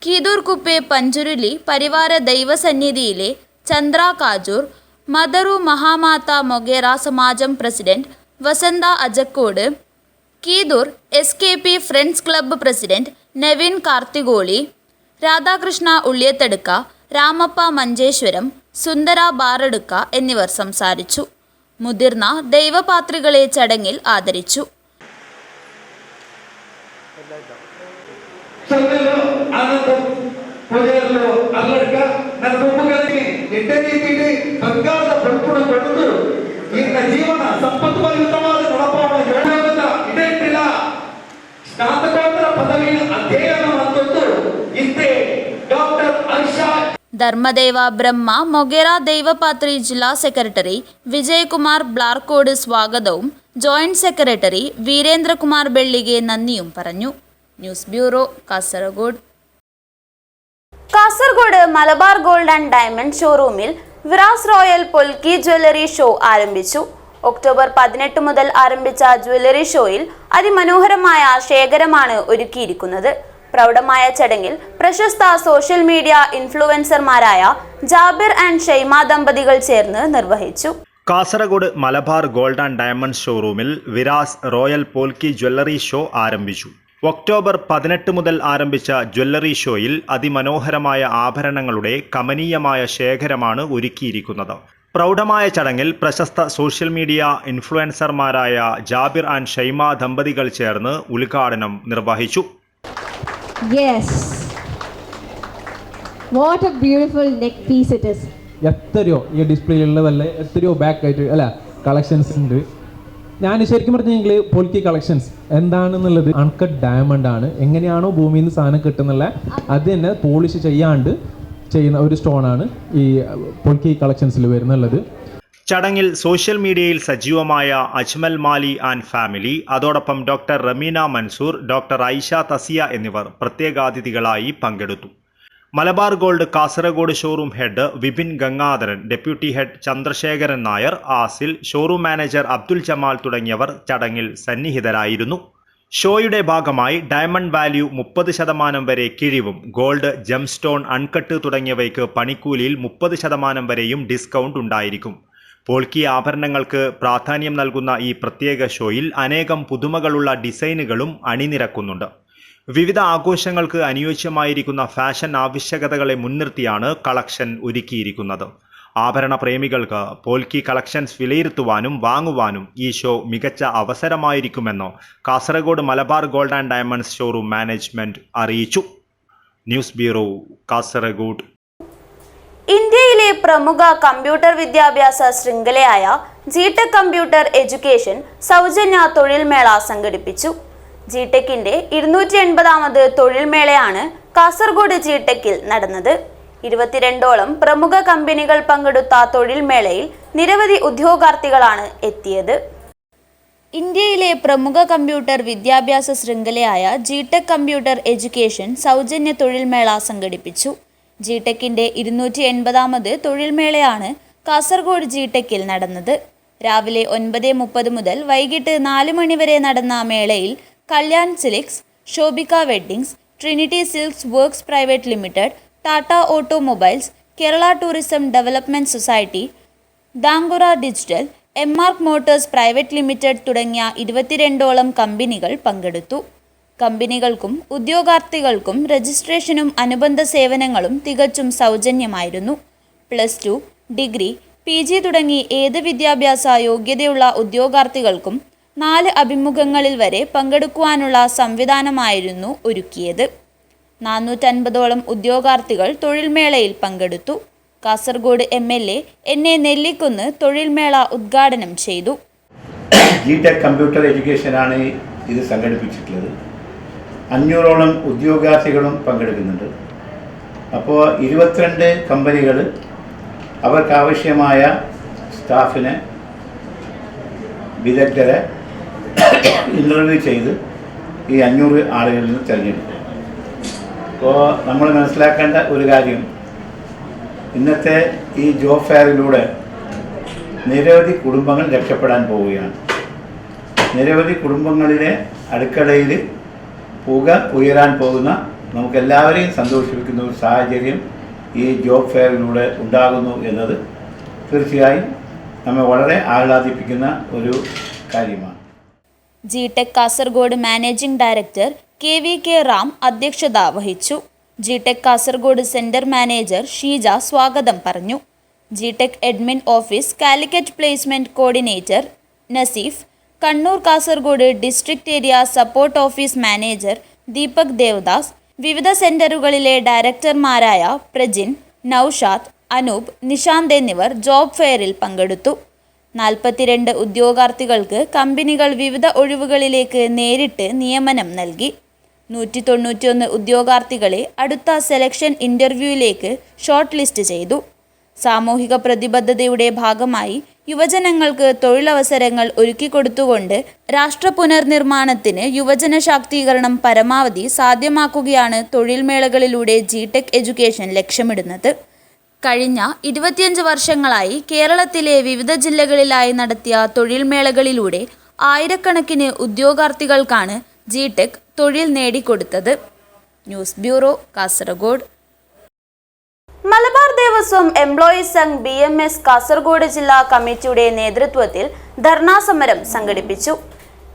കീദൂർ കുപ്പെ പഞ്ചുരുലി പരിവാര ദൈവസന്നിധിയിലെ ചന്ദ്ര കാജൂർ, മദറു മഹാമാത മൊഗേര സമാജം president Vasantha Ajakkod, Keedur SKP friends club president Naveen Karthikoli, Radhakrishna Ulliyathadukka, Ramappa Manjeshwaram, Sundara Baradukka എന്നിവർ സംസാരിച്ചു. മുതിർന്ന ദൈവപാത്രികളെ ചടങ്ങിൽ ആദരിച്ചു. ധർമ്മദേവ ബ്രഹ്മ മൊഗേര ദൈവപാത്രി ജില്ലാ സെക്രട്ടറി വിജയകുമാർ ബ്ലാർക്കോട് സ്വാഗതവും ജോയിന്റ് സെക്രട്ടറി വീരേന്ദ്രകുമാർ ಬೆಳ್ಳಿಗೆ നന്ദിയും പറഞ്ഞു. News bureau, Kasaragod. Kasaragod Malabar gold and diamond ഷോറൂമിൽ വിറാസ് റോയൽ പൊൽക്കി ജ്വല്ലറി ഷോ ആരംഭിച്ചു. ഒക്ടോബർ 18 മുതൽ ആരംഭിച്ച ജ്വല്ലറി ഷോയിൽ അതിമനോഹരമായ ശേഖരമാണ് ഒരുക്കിയിരിക്കുന്നത്. പ്രൗഢമായ ചടങ്ങിൽ പ്രശസ്ത സോഷ്യൽ മീഡിയ ഇൻഫ്ലുവൻസർമാരായ ജാബിർ ആൻഡ് ഷൈമ ദമ്പതികൾ ചേർന്ന് നിർവഹിച്ചു. Kasaragod Malabar gold and diamond ഷോറൂമിൽ Viraaz royal polki jewellery show ആരംഭിച്ചു. ഒക്ടോബർ 18 മുതൽ ആരംഭിച്ച ജ്വല്ലറി ഷോയിൽ അതിമനോഹരമായ ആഭരണങ്ങളുടെ കമനീയമായ ശേഖരമാണ് ഒരുക്കിയിരിക്കുന്നത്. പ്രൗഢമായ ചടങ്ങിൽ പ്രശസ്ത സോഷ്യൽ മീഡിയ ഇൻഫ്ലുവൻസർമാരായ ജാബിർ ആൻഡ് ഷൈമ ദമ്പതികൾ ചേർന്ന് ഉദ്ഘാടനം നിർവഹിച്ചു. Yes. What a beautiful neck piece it is. എത്രയോ ഈ ഡിസ്പ്ലേയിലുള്ളതല്ലേ എത്രയോ ബാക്ക് ആയിട്ട് അല്ല കളക്ഷൻസ് ഉണ്ട്. ഞാൻ ശരിക്കും പറഞ്ഞെങ്കിൽ പോൽക്കി കളക്ഷൻസ് എന്താണെന്നുള്ളത് അൺകട്ട് ഡയമണ്ട് ആണ്. എങ്ങനെയാണോ ഭൂമിയിൽ നിന്ന് സാധനം കിട്ടുന്നുള്ള അത് തന്നെ പോളിഷ് ചെയ്യാണ്ട് ചെയ്യുന്ന ഒരു സ്റ്റോണാണ് ഈ പോൽക്കി കളക്ഷൻസിൽ വരുന്നുള്ളത്. ചടങ്ങിൽ സോഷ്യൽ മീഡിയയിൽ സജീവമായ അജ്മൽ മാലി ആൻഡ് ഫാമിലി, അതോടൊപ്പം ഡോക്ടർ റമീന മൻസൂർ, ഡോക്ടർ ഐഷ തസിയ എന്നിവർ പ്രത്യേകാതിഥികളായി പങ്കെടുത്തു. Malabar gold Kasaragod showroom head Vipin Gangadharan, deputy head Chandrasekharan Nair, Asil, showroom manager Abdul Jamal തുടങ്ങിയവർ ചടങ്ങിൽ സന്നിഹിതരായിരുന്നു. ഷോയുടെ ഭാഗമായി ഡയമണ്ട് വാല്യൂ 30% വരെ കിഴിവും ഗോൾഡ്, ജംസ്റ്റോൺ, അൺകട്ട് തുടങ്ങിയവയ്ക്ക് പണിക്കൂലിയിൽ 30% വരെയും ഡിസ്കൗണ്ട് ഉണ്ടായിരിക്കും. പോൾക്കി ആഭരണങ്ങൾക്ക് പ്രാധാന്യം നൽകുന്ന ഈ പ്രത്യേക ഷോയിൽ അനേകം പുതുമകളുള്ള ഡിസൈനുകളും അണിനിരക്കുന്നുണ്ട്. വിവിധ ആഘോഷങ്ങൾക്ക് അനുയോജ്യമായിരിക്കുന്ന ഫാഷൻ ആവശ്യകതകളെ മുൻനിർത്തിയാണ് കളക്ഷൻ ഒരുക്കിയിരിക്കുന്നത്. ആഭരണ പ്രേമികൾക്ക് പോൽക്കി കളക്ഷൻസ് വിലയിരുത്തുവാനും വാങ്ങുവാനും ഈ ഷോ മികച്ച അവസരമായിരിക്കുമെന്ന് Kasaragod Malabar gold and diamonds showroom management അറിയിച്ചു. News bureau, Kasaragod. ഇന്ത്യയിലെ പ്രമുഖ കമ്പ്യൂട്ടർ വിദ്യാഭ്യാസ ശൃംഖലയായ ജിടെക് കമ്പ്യൂട്ടർ എഡ്യൂക്കേഷൻ സൗജന്യ തൊഴിൽ മേള സംഘടിപ്പിച്ചു. ജിടെക്കിന്റെ 280ാമത് തൊഴിൽ മേളയാണ് കാസർഗോഡ് ജിടെക്കിൽ നടന്നത്. 22ഓളം പ്രമുഖ കമ്പനികൾ പങ്കെടുത്ത തൊഴിൽ മേളയിൽ നിരവധി ഉദ്യോഗാർത്ഥികളാണ് എത്തിയത്. ഇന്ത്യയിലെ പ്രമുഖ കമ്പ്യൂട്ടർ വിദ്യാഭ്യാസ ശൃംഖലയായ ജിടെക് കമ്പ്യൂട്ടർ എഡ്യൂക്കേഷൻ സൗജന്യ തൊഴിൽ മേള സംഘടിപ്പിച്ചു. ജിടെക്കിന്റെ 280ാമത് തൊഴിൽ മേളയാണ് കാസർഗോഡ് ജിടെക്കിൽ നടന്നത്. രാവിലെ 9:30 മുതൽ വൈകിട്ട് 4 മണി വരെ നടന്ന മേളയിൽ Kalyan silks, Shobhika weddings, trinity silks works private limited, Tata automobiles, Kerala tourism development society, Dankura digital, M mark motors private limited തുടങ്ങിയ 22ഓളം കമ്പനികൾ പങ്കെടുത്തു. കമ്പനികൾക്കും ഉദ്യോഗാർത്ഥികൾക്കും രജിസ്ട്രേഷനും അനുബന്ധ സേവനങ്ങളും തികച്ചും സൗജന്യമായിരുന്നു. +2, ഡിഗ്രി, PG തുടങ്ങി ഏത് വിദ്യാഭ്യാസ യോഗ്യതയുള്ള ഉദ്യോഗാർത്ഥികൾക്കും 4 അഭിമുഖങ്ങളിൽ വരെ പങ്കെടുക്കുവാനുള്ള സംവിധാനമായിരുന്നു ഒരുക്കിയത്. 450ഓളം ഉദ്യോഗാർത്ഥികൾ തൊഴിൽമേളയിൽ പങ്കെടുത്തു. കാസർഗോഡ് MLA NA നെല്ലിക്കുന്ന് തൊഴിൽമേള ഉദ്ഘാടനം ചെയ്തു. ജിടെക് കമ്പ്യൂട്ടർ എഡ്യൂക്കേഷനാണ് ഇത് സംഘടിപ്പിച്ചിട്ടുള്ളത്. 500ഓളം ഉദ്യോഗാർത്ഥികളും പങ്കെടുക്കുന്നുണ്ട്. അപ്പോൾ 22 കമ്പനികൾ അവർക്കാവശ്യമായ സ്റ്റാഫിനെ, വിദഗ്ധരെ ഇൻ്റർവ്യൂ ചെയ്ത് ഈ 500 ആളുകളിൽ നിന്ന് തിരഞ്ഞെടുക്കും. അപ്പോൾ നമ്മൾ മനസ്സിലാക്കേണ്ട ഒരു കാര്യം, ഇന്നത്തെ ഈ ജോബ് ഫെയറിലൂടെ നിരവധി കുടുംബങ്ങൾ രക്ഷപ്പെടാൻ പോവുകയാണ്. നിരവധി കുടുംബങ്ങളിലെ അടുക്കളയിൽ പുക ഉയരാൻ പോകുന്ന, നമുക്കെല്ലാവരെയും സന്തോഷിപ്പിക്കുന്ന ഒരു സാഹചര്യം ഈ ജോബ് ഫെയറിലൂടെ ഉണ്ടാകുന്നു എന്നത് തീർച്ചയായും നമ്മെ വളരെ ആഹ്ലാദിപ്പിക്കുന്ന ഒരു കാര്യമാണ്. GTEC Kasaragod managing director KVK Ram അധ്യക്ഷത വഹിച്ചു. ജിടെക് കാസർഗോഡ് സെന്റർ മാനേജർ ഷീജ സ്വാഗതം പറഞ്ഞു. GTEC admin office Calicut placement coordinator Naseef, Kannur Kasaragod district area support office manager Deepak Devadas, വിവിധ സെന്ററുകളിലെ ഡയറക്ടർമാരായ പ്രജിൻ, നൌഷാദ്, അനൂപ്, നിശാന്ത് എന്നിവർ ജോബ് ഫെയറിൽ പങ്കെടുത്തു. 42 ഉദ്യോഗാർത്ഥികൾക്ക് കമ്പനികൾ വിവിധ ഒഴിവുകളിലേക്ക് നേരിട്ട് നിയമനം നൽകി. 191 ഉദ്യോഗാർത്ഥികളെ അടുത്ത സെലക്ഷൻ ഇൻ്റർവ്യൂവിലേക്ക് ഷോർട്ട് ലിസ്റ്റ് ചെയ്തു. സാമൂഹിക പ്രതിബദ്ധതയുടെ ഭാഗമായി യുവജനങ്ങൾക്ക് തൊഴിലവസരങ്ങൾ ഒരുക്കിക്കൊടുത്തുകൊണ്ട് രാഷ്ട്ര പുനർനിർമ്മാണത്തിന് യുവജന ശാക്തീകരണം പരമാവധി സാധ്യമാക്കുകയാണ് തൊഴിൽമേളകളിലൂടെ ജിടെക് എഡ്യൂക്കേഷൻ ലക്ഷ്യമിടുന്നത്. കഴിഞ്ഞ 25 വർഷങ്ങളായി കേരളത്തിലെ വിവിധ ജില്ലകളിലായി നടത്തിയ തൊഴിൽമേളകളിലൂടെ ആയിരക്കണക്കിന് ഉദ്യോഗാർത്ഥികൾക്കാണ് ജിടെക് തൊഴിൽ നേടിക്കൊടുത്തത്. News bureau, Kasaragod. Malabar Devaswom employees Sangh BMS Kasaragod ജില്ലാ കമ്മിറ്റിയുടെ നേതൃത്വത്തിൽ ധർണാ സമരം സംഘടിപ്പിച്ചു.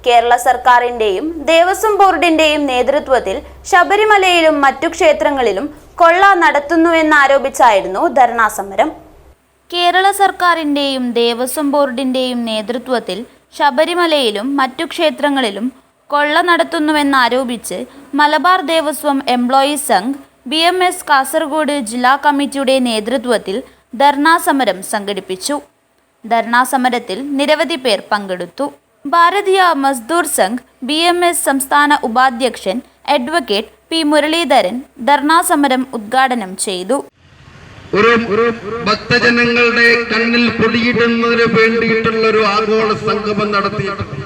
കേരള സർക്കാരിന്റെയും ദേവസ്വം ബോർഡിന്റെയും നേതൃത്വത്തിൽ ശബരിമലയിലും മറ്റു ക്ഷേത്രങ്ങളിലും കൊള്ള നടത്തുന്നുവെന്നാരോപിച്ചായിരുന്നു ധർണാ സമരം. കേരള സർക്കാരിന്റെയും ദേവസ്വം ബോർഡിന്റെയും നേതൃത്വത്തിൽ ശബരിമലയിലും മറ്റു ക്ഷേത്രങ്ങളിലും കൊള്ള നടത്തുന്നുവെന്നാരോപിച്ച് മലബാർ ദേവസ്വം എംപ്ലോയീസ് സംഘ് BMS കാസർഗോഡ് ജില്ലാ കമ്മിറ്റിയുടെ നേതൃത്വത്തിൽ ധർണാ സമരം സംഘടിപ്പിച്ചു. ധർണാ സമരത്തിൽ നിരവധി പേർ പങ്കെടുത്തു. ഭാരതീയ മസ്ദൂർ സംഘ് BMS സംസ്ഥാന ഉപാധ്യക്ഷൻ അഡ്വക്കേറ്റ് P മുരളീധരൻ ധർണാ സമരം ഉദ്ഘാടനം ചെയ്തു. ഒരു ഭക്തജനങ്ങളുടെ കണ്ണിൽ പൊടിയിടുന്നതിന് വേണ്ടിയിട്ടുള്ള ഒരു ആഗോള സംഗമം നടത്തിയിട്ടുണ്ട്.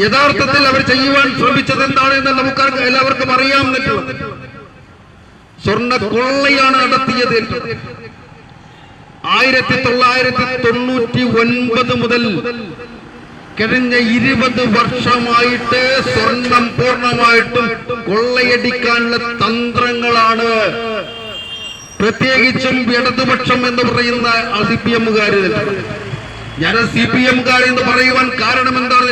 യഥാർത്ഥത്തിൽ അവർ ചെയ്യുവാൻ ശ്രമിച്ചത് എന്താണെന്ന് നമുക്ക് എല്ലാവർക്കും അറിയാവുന്നതാണ്. സ്വർണ്ണ കൊള്ളയാണ് നടത്തിയത്. 1999 മുതൽ കഴിഞ്ഞ 20 വർഷമായിട്ട് സ്വർണം പൂർണ്ണമായിട്ടും കൊള്ളയടിക്കാനുള്ള തന്ത്രങ്ങളാണ് പ്രത്യേകിച്ചും ഇടതുപക്ഷം എന്ന് പറയുന്ന CPM-കാര്. ഞാൻ CPM-കാർ എന്ന് പറയുവാൻ കാരണം എന്താണ്?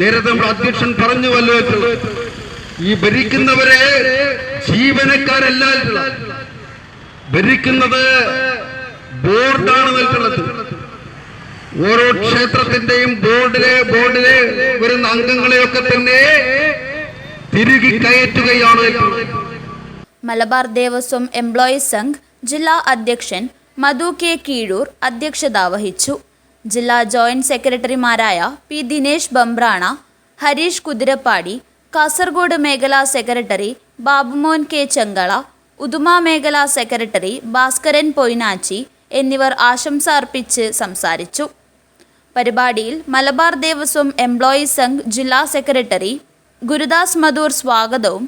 നേരത്തെ അധ്യക്ഷൻ പറഞ്ഞുവല്ലോ, ഈ ഭരിക്കുന്നവരെ ജീവനക്കാരല്ല, ഭരിക്കുന്നത് ബോർഡാണ് നിൽക്കുന്നത്. ഓരോ ക്ഷേത്രത്തിന്റെയും ബോർഡിലെ വരുന്ന അംഗങ്ങളെയൊക്കെ തന്നെ തിരികെ കയറ്റുകയാണ്. മലബാർ ദേവസ്വം എംപ്ലോയീസ് സംഘ് ജില്ലാ അധ്യക്ഷൻ മധു കെ കീഴൂർ അധ്യക്ഷത വഹിച്ചു. ജില്ലാ ജോയിന്റ് സെക്രട്ടറിമാരായ പി ദിനേശ് ബംബ്രാണ, ഹരീഷ് കുതിരപ്പാടി, കാസർഗോഡ് മേഖലാ സെക്രട്ടറി ബാബുമോൻ കെ ചെങ്കള, ഉദുമ മേഖലാ സെക്രട്ടറി ഭാസ്കരൻ പൊയ്നാച്ചി എന്നിവർ ആശംസ അർപ്പിച്ച് സംസാരിച്ചു. പരിപാടിയിൽ മലബാർ ദേവസ്വം എംപ്ലോയീസ് സംഘ് ജില്ലാ സെക്രട്ടറി ഗുരുദാസ് മധൂർ സ്വാഗതവും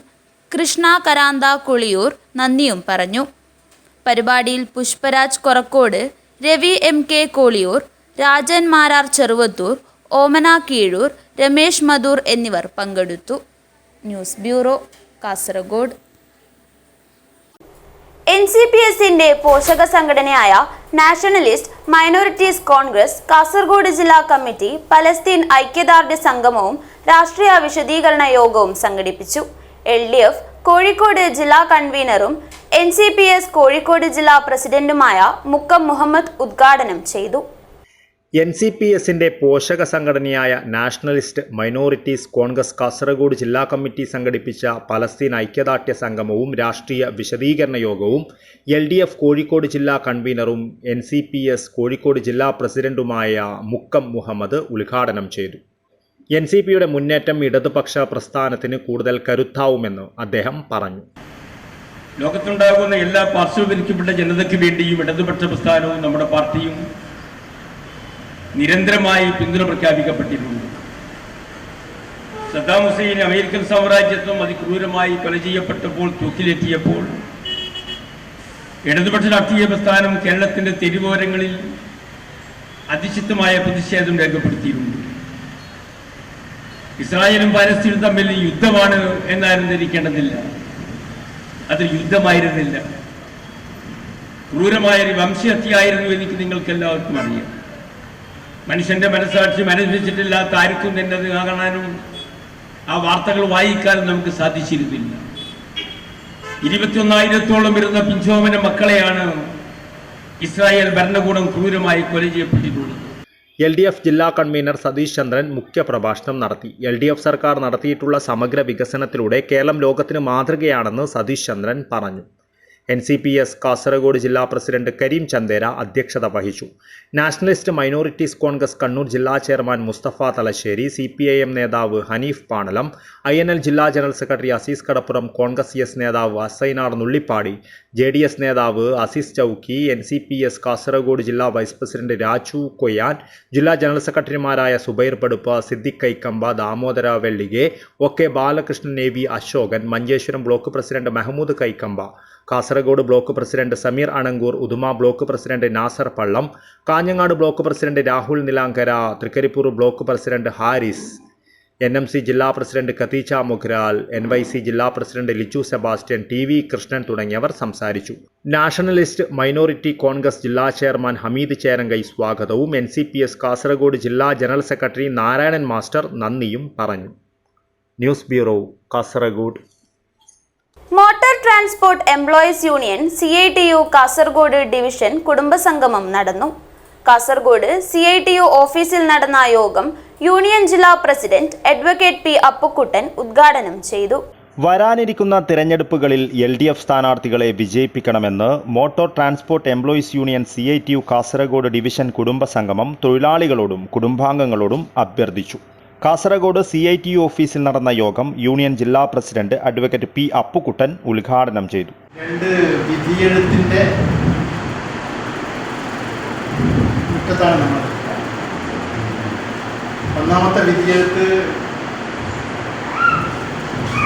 കൃഷ്ണ കരാന്ത കുളിയൂർ നന്ദിയും പറഞ്ഞു. പരിപാടിയിൽ പുഷ്പരാജ് കൊറക്കോട്, രവി എം കെ കോളിയൂർ, രാജൻ മാരാർ ചെറുവത്തൂർ, ഓമന കീഴൂർ, രമേശ് മധൂർ എന്നിവർ പങ്കെടുത്തു. News bureau, Kasaragod. NCPSന്റെ പോഷക സംഘടനയായ നാഷണലിസ്റ്റ് മൈനോറിറ്റീസ് കോൺഗ്രസ് കാസർഗോഡ് ജില്ലാ കമ്മിറ്റി പലസ്തീൻ ഐക്യദാർഢ്യ സംഗമവും രാഷ്ട്രീയ വിശദീകരണ യോഗവും സംഘടിപ്പിച്ചു. LDF കോഴിക്കോട് ജില്ലാ കൺവീനറും NCPS കോഴിക്കോട് ജില്ലാ പ്രസിഡന്റുമായ മുക്കം മുഹമ്മദ് ഉദ്ഘാടനം ചെയ്തു. NCPSന്റെ പോഷക സംഘടനയായ നാഷണലിസ്റ്റ് മൈനോറിറ്റീസ് കോൺഗ്രസ് കാസർഗോഡ് ജില്ലാ കമ്മിറ്റി സംഘടിപ്പിച്ച പലസ്തീൻ ഐക്യദാർഢ്യ സംഗമവും രാഷ്ട്രീയ വിശദീകരണ യോഗവും LDF കോഴിക്കോട് ജില്ലാ കൺവീനറും NCPS കോഴിക്കോട് ജില്ലാ പ്രസിഡന്റുമായ മുക്കം മുഹമ്മദ് ഉദ്ഘാടനം ചെയ്തു. NCPയുടെ മുന്നേറ്റം ഇടതുപക്ഷ പ്രസ്ഥാനത്തിന് കൂടുതൽ കരുത്താവുമെന്ന് അദ്ദേഹം പറഞ്ഞു. ലോകത്തുണ്ടാകുന്ന എല്ലാ പാർശ്വവൽക്കരിക്കപ്പെട്ട ജനതയ്ക്ക് വേണ്ടിയും ഇടതുപക്ഷ പ്രസ്ഥാനവും നമ്മുടെ പാർട്ടിയും നിരന്തരമായി പിന്തുണ പ്രഖ്യാപിക്കപ്പെട്ടിട്ടുണ്ട്. സദ്ദാം ഹുസൈൻ അമേരിക്കൻ സാമ്രാജ്യത്വം അതിക്രൂരമായി കൊല ചെയ്യപ്പെട്ടപ്പോൾ, തൂക്കിലേറ്റിയപ്പോൾ ഇടതുപക്ഷ രാഷ്ട്രീയ പ്രസ്ഥാനം കേരളത്തിന്റെ തെരുവോരങ്ങളിൽ അതിശക്തമായ പ്രതിഷേധം രേഖപ്പെടുത്തിയിട്ടുണ്ട്. ഇസ്രായേലും പാലസ്തീനും തമ്മിൽ യുദ്ധമാണ് എന്നാരും ധരിക്കേണ്ടതില്ല. അത് യുദ്ധമായിരുന്നില്ല, ക്രൂരമായൊരു വംശഹത്യയായിരുന്നു. എനിക്ക് നിങ്ങൾക്ക് എല്ലാവർക്കും അറിയാം. മനുഷ്യന്റെ മനസ്സാക്ഷി അനുസരിച്ചിട്ടില്ലാത്ത ആർക്കും തന്നെ അത് കാണാനും ആ വാർത്തകൾ വായിക്കാനും നമുക്ക് സാധിച്ചിരുന്നില്ല. 21,000-ഓളം വരുന്ന പിഞ്ചോമന മക്കളെയാണ് ഇസ്രായേൽ ഭരണകൂടം ക്രൂരമായി കൊല ചെയ്യപ്പെട്ടിട്ടുള്ളത്. LDF ജില്ലാ കൺവീനർ സതീഷ് ചന്ദ്രൻ മുഖ്യപ്രഭാഷണം നടത്തി. LDF സർക്കാർ നടത്തിയിട്ടുള്ള സമഗ്ര വികസനത്തിലൂടെ കേരളം ലോകത്തിന് മാതൃകയാണെന്ന് സതീഷ് ചന്ദ്രൻ പറഞ്ഞു. NCPS കാസർഗോഡ് ജില്ലാ പ്രസിഡന്റ് കരീം ചന്ദേര അധ്യക്ഷത വഹിച്ചു. നാഷണലിസ്റ്റ് മൈനോറിറ്റീസ് കോൺഗ്രസ് കണ്ണൂർ ജില്ലാ ചെയർമാൻ മുസ്തഫ തലശ്ശേരി, CPIM നേതാവ് ഹനീഫ് പാണലം, INL ജില്ലാ ജനറൽ സെക്രട്ടറി അസീസ് കടപ്പുറം, കോൺഗ്രസ് എസ് നേതാവ് അസൈനാർ നുള്ളിപ്പാടി, JDS നേതാവ് അസീസ് ചൌക്കി, NCPS കാസർഗോഡ് ജില്ലാ വൈസ് പ്രസിഡന്റ് രാജു കൊയ്യാൻ, ജില്ലാ ജനറൽ സെക്രട്ടറിമാരായ Subair Paduppa, Siddique Kaikamba, Damodara Vellike, OK Balakrishnan, AV Ashokan, Manjeshwaram block president Mehmood Kaikamba, Kasaragod block president Sameer Anangoor, Uduma block president Nasar Pallam, Kanhangad block president Rahul Nilankara, Thrikaripur block president Haris, NMC ജില്ലാ പ്രസിഡന്റ് ഖതീജ മുഖ്രാൽ, NYC ജില്ലാ president Liju Sebastian, TV Krishnan തുടങ്ങിയവർ സംസാരിച്ചു. നാഷണലിസ്റ്റ് മൈനോറിറ്റി കോൺഗ്രസ് ജില്ലാ ചെയർമാൻ ഹമീദ് ചേരങ്കൈ സ്വാഗതവും NCPS കാസർഗോഡ് ജില്ലാ ജനറൽ സെക്രട്ടറി നാരായണൻ മാസ്റ്റർ നന്ദിയും പറഞ്ഞു. News bureau, Kasaragod. Motor transport employees union CITU Kasaragod division കുടുംബസംഗമം നടന്നു. കാസർഗോഡ് CITU ഓഫീസിൽ നടന്ന യോഗം യൂണിയൻ ജില്ലാ പ്രസിഡന്റ് അഡ്വക്കേറ്റ് P അപ്പുക്കുട്ടൻ ഉദ്ഘാടനം ചെയ്തു. വരാനിരിക്കുന്ന തിരഞ്ഞെടുപ്പുകളിൽ LDF സ്ഥാനാർത്ഥികളെ വിജയിപ്പിക്കണമെന്ന് motor transport employees union CITU Kasaragod division കുടുംബസംഗമം തൊഴിലാളികളോടും കുടുംബാംഗങ്ങളോടും അഭ്യർത്ഥിച്ചു. കാസർഗോഡ് CITU ഓഫീസിൽ നടന്ന യോഗം യൂണിയൻ ജില്ലാ പ്രസിഡന്റ് അഡ്വക്കേറ്റ് P അപ്പുക്കുട്ടൻ ഉദ്ഘാടനം ചെയ്തു. രണ്ട് വിധിയെഴുത്തിന്റെ മുറ്റത്താണ് നമ്മൾ. ഒന്നാമത്തെ വിധിയെഴുത്ത്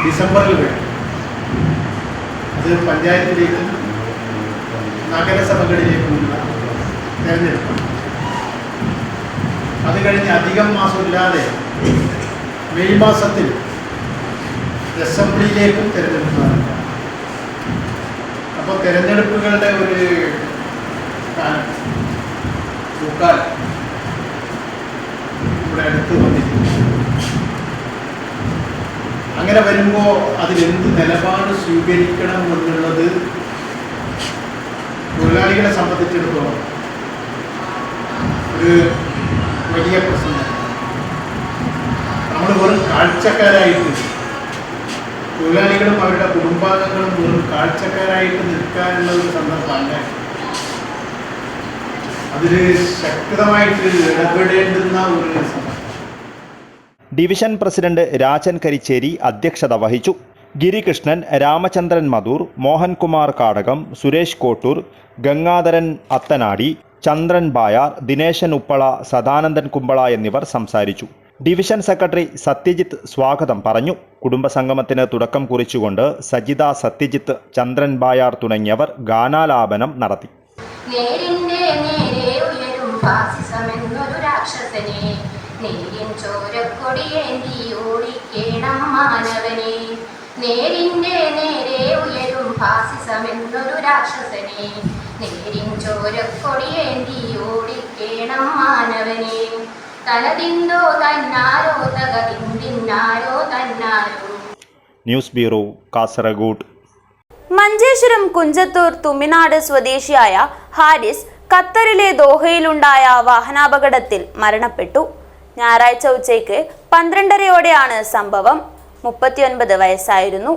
ഡിസംബറിൽ വേണം. അത് പഞ്ചായത്തിലേക്കും നഗരസഭകളിലേക്കുമുള്ള തെരഞ്ഞെടുപ്പാണ്. അത് കഴിഞ്ഞ് അധികം മാസമില്ലാതെ മെയ് മാസത്തിൽ അസംബ്ലിയിലേക്കും തിരഞ്ഞെടുപ്പ് നടക്കുക. അപ്പോൾ തിരഞ്ഞെടുപ്പുകളുടെ ഒരു പൂക്കാലം ഇവിടെ അടുത്ത് വന്നിരിക്കുന്നു. അങ്ങനെ വരുമ്പോൾ അതിലെന്ത് നിലപാട് സ്വീകരിക്കണം എന്നുള്ളത് തൊഴിലാളികളെ സംബന്ധിച്ചിടത്തോളം ഒരു വലിയ പ്രശ്നമാണ്. നമ്മൾ വെറും കാഴ്ചക്കാരായിട്ട് തൊഴിലാളികളും അവരുടെ കുടുംബാംഗങ്ങളും വെറും കാഴ്ചക്കാരായിട്ട് നിൽക്കാനുള്ള ഒരു സന്ദർഭമല്ല. അതിൽ ശക്തമായിട്ട് ഇടപെടേണ്ടുന്ന ഒരു സന്ദർഭം. ഡിവിഷൻ പ്രസിഡന്റ് രാജൻ കരിച്ചേരി അധ്യക്ഷത വഹിച്ചു. ഗിരികൃഷ്ണൻ, രാമചന്ദ്രൻ മധൂർ, മോഹൻകുമാർ കാടകം, സുരേഷ് കോട്ടൂർ, ഗംഗാധരൻ അത്തനാടി, ചന്ദ്രൻ ബായാർ, ദിനേശൻ ഉപ്പള, സദാനന്ദൻ കുമ്പള എന്നിവർ സംസാരിച്ചു. ഡിവിഷൻ സെക്രട്ടറി സത്യജിത്ത് സ്വാഗതം പറഞ്ഞു. കുടുംബസംഗമത്തിന് തുടക്കം കുറിച്ചുകൊണ്ട് സജിത, സത്യജിത്ത്, ചന്ദ്രൻ ബായാർ തുടങ്ങിയവർ ഗാനാലാപനം നടത്തി. നേരിന്റെ നേരെ ഉയരും ഫാസിസമെന്നൊരു രാക്ഷസനെ, നേരിൻ ചോരക്കൊടിയേന്തി ഓടിക്കേണം മാനവനെ. നേരിന്റെ നേരെ ഉയരും ഫാസിസമെന്നൊരു രാക്ഷസനെ, നേരിൻ ചോരക്കൊടിയേന്തി ഓടിക്കേണം മാനവനെ. തനതിന്തോ തന്നാരോ തകതിന്തിന്നാരോ തന്നാരോ. News bureau, Kasaragod. മഞ്ചേശ്വരം കുഞ്ചത്തൂർ തുമിനാട് സ്വദേശിയായ ഹാരിസ് ഖത്തറിലെ ദോഹയിലുണ്ടായ വാഹനാപകടത്തിൽ മരണപ്പെട്ടു. ഞായറാഴ്ച ഉച്ചയ്ക്ക് 12:30-ഓടെയാണ് സംഭവം. 39 വയസ്സായിരുന്നു.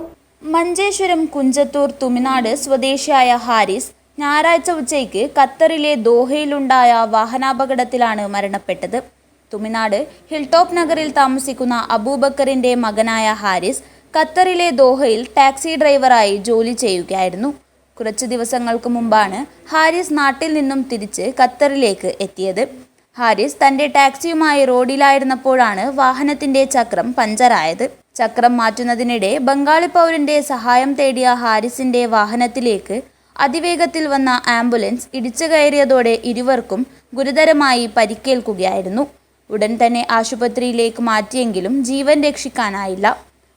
മഞ്ചേശ്വരം കുഞ്ചത്തൂർ തുമിനാട് സ്വദേശിയായ ഹാരിസ് ഞായറാഴ്ച ഉച്ചയ്ക്ക് ഖത്തറിലെ ദോഹയിലുണ്ടായ വാഹനാപകടത്തിലാണ് മരണപ്പെട്ടത്. തുമിനാട് ഹിൽടോപ്പ് നഗറിൽ താമസിക്കുന്ന അബൂബക്കറിന്റെ മകനായ ഹാരിസ് ഖത്തറിലെ ദോഹയിൽ ടാക്സി ഡ്രൈവറായി ജോലി ചെയ്യുകയായിരുന്നു. കുറച്ചു ദിവസങ്ങൾക്ക് മുമ്പാണ് ഹാരിസ് നാട്ടിൽ നിന്നും തിരിച്ച് ഖത്തറിലേക്ക് എത്തിയത്. ഹാരിസ് തന്റെ ടാക്സിയുമായി റോഡിലായിരുന്നപ്പോഴാണ് വാഹനത്തിന്റെ ചക്രം പഞ്ചറായത്. ചക്രം മാറ്റുന്നതിനിടെ ബംഗാളി പൗരന്റെ സഹായം തേടിയ ഹാരിസിന്റെ വാഹനത്തിലേക്ക് അതിവേഗത്തിൽ വന്ന ആംബുലൻസ് ഇടിച്ചു കയറിയതോടെ ഇരുവർക്കും ഗുരുതരമായി പരിക്കേൽക്കുകയായിരുന്നു. ഉടൻ തന്നെ ആശുപത്രിയിലേക്ക് മാറ്റിയെങ്കിലും ജീവൻ രക്ഷിക്കാനായില്ല.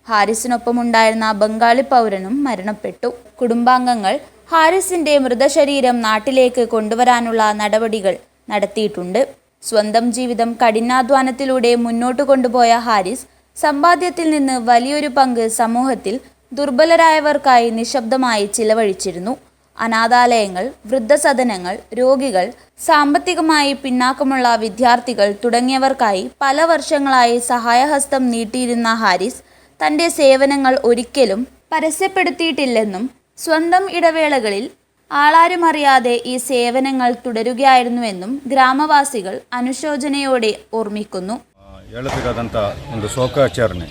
ഹാരിസിനൊപ്പമുണ്ടായിരുന്ന ബംഗാളി പൗരനും മരണപ്പെട്ടു. കുടുംബാംഗങ്ങൾ ഹാരിസിന്റെ മൃതശരീരം നാട്ടിലേക്ക് കൊണ്ടുവരാനുള്ള നടപടികൾ നടത്തിയിട്ടുണ്ട്. സ്വന്തം ജീവിതം കഠിനാധ്വാനത്തിലൂടെ മുന്നോട്ട് കൊണ്ടുപോയ ഹാരിസ് സമ്പാദ്യത്തിൽ നിന്ന് വലിയൊരു പങ്ക് സമൂഹത്തിൽ ദുർബലരായവർക്കായി നിശബ്ദമായി ചിലവഴിച്ചിരുന്നു. അനാഥാലയങ്ങൾ, വൃദ്ധസദനങ്ങൾ, രോഗികൾ, സാമ്പത്തികമായി പിന്നാക്കമുള്ള വിദ്യാർത്ഥികൾ തുടങ്ങിയവർക്കായി പല വർഷങ്ങളായി സഹായഹസ്തം നീട്ടിയിരുന്ന ഹാരിസ് തൻ്റെ സേവനങ്ങൾ ഒരിക്കലും പരസ്യപ്പെടുത്തിയിട്ടില്ലെന്നും സ്വന്തം ഇടവേളകളിൽ ആളാരുമറിയാതെ ഈ സേവനങ്ങൾ തുടരുകയായിരുന്നുവെന്നും ഗ്രാമവാസികൾ അനുശോചനയോടെ ഓർമ്മിക്കുന്നു. ಹೇಳಬೇಕಾದಂಥ ಒಂದು ಶೋಕಾಚರಣೆ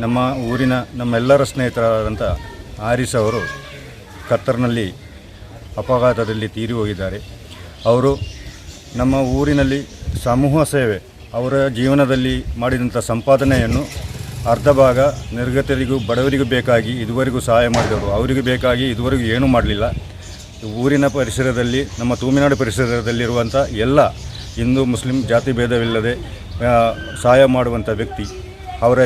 ನಮ್ಮ ಊರಿನ ನಮ್ಮೆಲ್ಲರ ಸ್ನೇಹಿತರಾದಂಥ ಹಾರಿಸ್ ಅವರು ಖತ್ತರ್ನಲ್ಲಿ ಅಪಘಾತದಲ್ಲಿ ತೀರಿ ಹೋಗಿದ್ದಾರೆ. ಅವರು ನಮ್ಮ ಊರಿನಲ್ಲಿ ಸಮೂಹ ಸೇವೆ, ಅವರ ಜೀವನದಲ್ಲಿ ಮಾಡಿದಂಥ ಸಂಪಾದನೆಯನ್ನು ಅರ್ಧ ಭಾಗ ನಿರ್ಗತರಿಗೂ ಬಡವರಿಗೂ ಬೇಕಾಗಿ ಇದುವರೆಗೂ ಸಹಾಯ ಮಾಡಿದವರು. ಅವರಿಗೆ ಬೇಕಾಗಿ ಇದುವರೆಗೂ ಏನೂ ಮಾಡಲಿಲ್ಲ. ಊರಿನ ಪರಿಸರದಲ್ಲಿ, ನಮ್ಮ ತೂಮಿನಾಡು ಪರಿಸರದಲ್ಲಿರುವಂಥ ಎಲ್ಲ ಹಿಂದೂ ಮುಸ್ಲಿಂ ಜಾತಿ ಭೇದವಿಲ್ಲದೆ ಸಹಾಯ ಮಾಡುವಂಥ ವ್ಯಕ್ತಿ. ಅವರ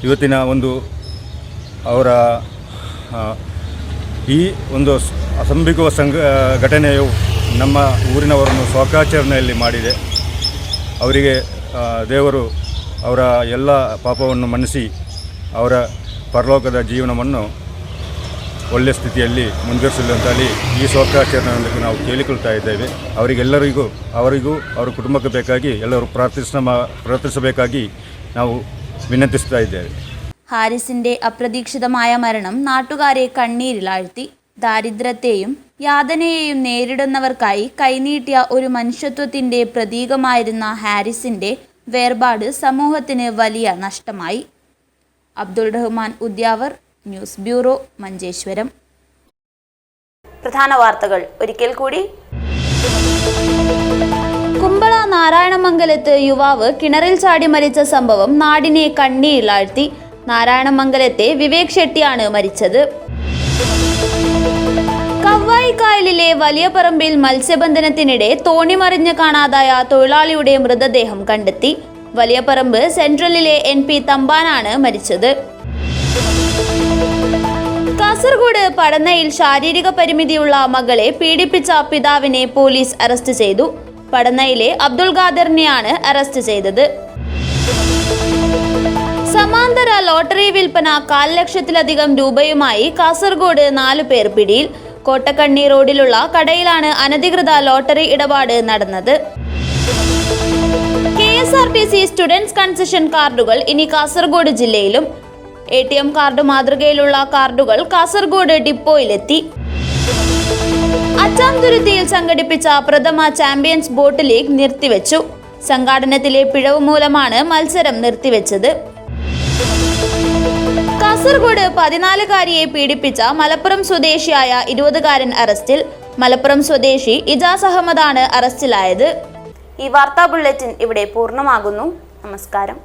ಇವತ್ತಿನ ಒಂದು ಅವರ ಈ ಒಂದು ಅಸಂಭವಿಸುವ ಘಟನೆಯು ನಮ್ಮ ಊರಿನವರನ್ನು ಶೋಕಾಚರಣೆಯಲ್ಲಿ ಮಾಡಿದೆ. ಅವರಿಗೆ ದೇವರು ಅವರ ಎಲ್ಲ ಪಾಪವನ್ನು ಮನ್ನಿಸಿ ಅವರ ಪರಲೋಕದ ಜೀವನವನ್ನು ಒಳ್ಳೆಯ ಸ್ಥಿತಿಯಲ್ಲಿ ಮುಂದುವರಿಸಲಿ ಅಂತೇಳಿ ಈ ಶೋಕಾಚರಣೆಯೊಂದಿಗೆ ನಾವು ಕೇಳಿಕೊಳ್ತಾ ಇದ್ದೇವೆ. ಅವರಿಗೆಲ್ಲರಿಗೂ ಅವರ ಕುಟುಂಬಕ್ಕೆ ಬೇಕಾಗಿ ಎಲ್ಲರೂ ಪ್ರಾರ್ಥಿಸಬೇಕಾಗಿ ನಾವು വിനന്തിസ്താ ഇದ್ದೇವೆ. ഹാരിസിന്റെ അപ്രതീക്ഷിതമായ മരണം നാട്ടുകാരെ കണ്ണീരിലാഴ്ത്തി. ദാരിദ്ര്യത്തെയും യാതനയെയും നേരിടുന്നവർക്കായി കൈനീട്ടിയ ഒരു മനുഷ്യത്വത്തിന്റെ പ്രതീകമായിരുന്ന ഹാരിസിന്റെ വേർപാട് സമൂഹത്തിന് വലിയ നഷ്ടമായി. Abdul Rahman Udyavar, news bureau, Manjeshwaram. പ്രധാന വാർത്തകൾ ഒരിക്കൽ കൂടി. കുമ്പള നാരായണമംഗലത്ത് യുവാവ് കിണറിൽ ചാടി മരിച്ച സംഭവം നാടിനെ കണ്ണീരിലാഴ്ത്തി. നാരായണമംഗലത്തെ വിവേക് ഷെട്ടിയാണ് മരിച്ചത്. കവ്വായി കായലിലെ വലിയ പറമ്പിൽ മത്സ്യബന്ധനത്തിനിടെ തോണി മറിഞ്ഞ് കാണാതായ തൊഴിലാളിയുടെ മൃതദേഹം കണ്ടെത്തി. വലിയ പറമ്പ് സെൻട്രലിലെ NP തമ്പാനാണ് മരിച്ചത്. കാസർഗോഡ് പടന്നയിൽ ശാരീരിക പരിമിതിയുള്ള മകളെ പീഡിപ്പിച്ച പിതാവിനെ പോലീസ് അറസ്റ്റ് ചെയ്തു. പടന്നയിലെ അബ്ദുൾ ഖാദറിനെയാണ് അറസ്റ്റ് ചെയ്തത്. സമാന്തര ലോട്ടറി വിൽപ്പന 1,00,000 ലക്ഷത്തിലധികം രൂപയുമായി കാസർഗോഡ് 4 പേർ പിടിയിൽ. കോട്ടക്കണ്ണി റോഡിലുള്ള കടയിലാണ് അനധികൃത ലോട്ടറി ഇടപാട് നടന്നത്. KSRTC സ്റ്റുഡൻസ് കൺസെഷൻ കാർഡുകൾ ഇനി കാസർഗോഡ് ജില്ലയിലും. ATM കാർഡ് മാതൃകയിലുള്ള കാർഡുകൾ കാസർഗോഡ് ഡിപ്പോയിലെത്തി. അച്ചാംതുരുത്തിയിൽ സംഘടിപ്പിച്ച പ്രഥമ ചാമ്പ്യൻസ് ബോട്ട് ലീഗ് നിർത്തിവെച്ചു. സംഘാടനത്തിലെ പിഴവ് മൂലമാണ് മത്സരം നിർത്തിവെച്ചത്. കാസർഗോഡ് 14-കാരിയെ പീഡിപ്പിച്ച മലപ്പുറം സ്വദേശിയായ 20-കാരൻ അറസ്റ്റിൽ. മലപ്പുറം സ്വദേശി ഇജാസ് അഹമ്മദാണ് അറസ്റ്റിലായത്. ഈ വാർത്താ ബുള്ളറ്റിൻ ഇവിടെ പൂർണ്ണമാകുന്നു. നമസ്കാരം.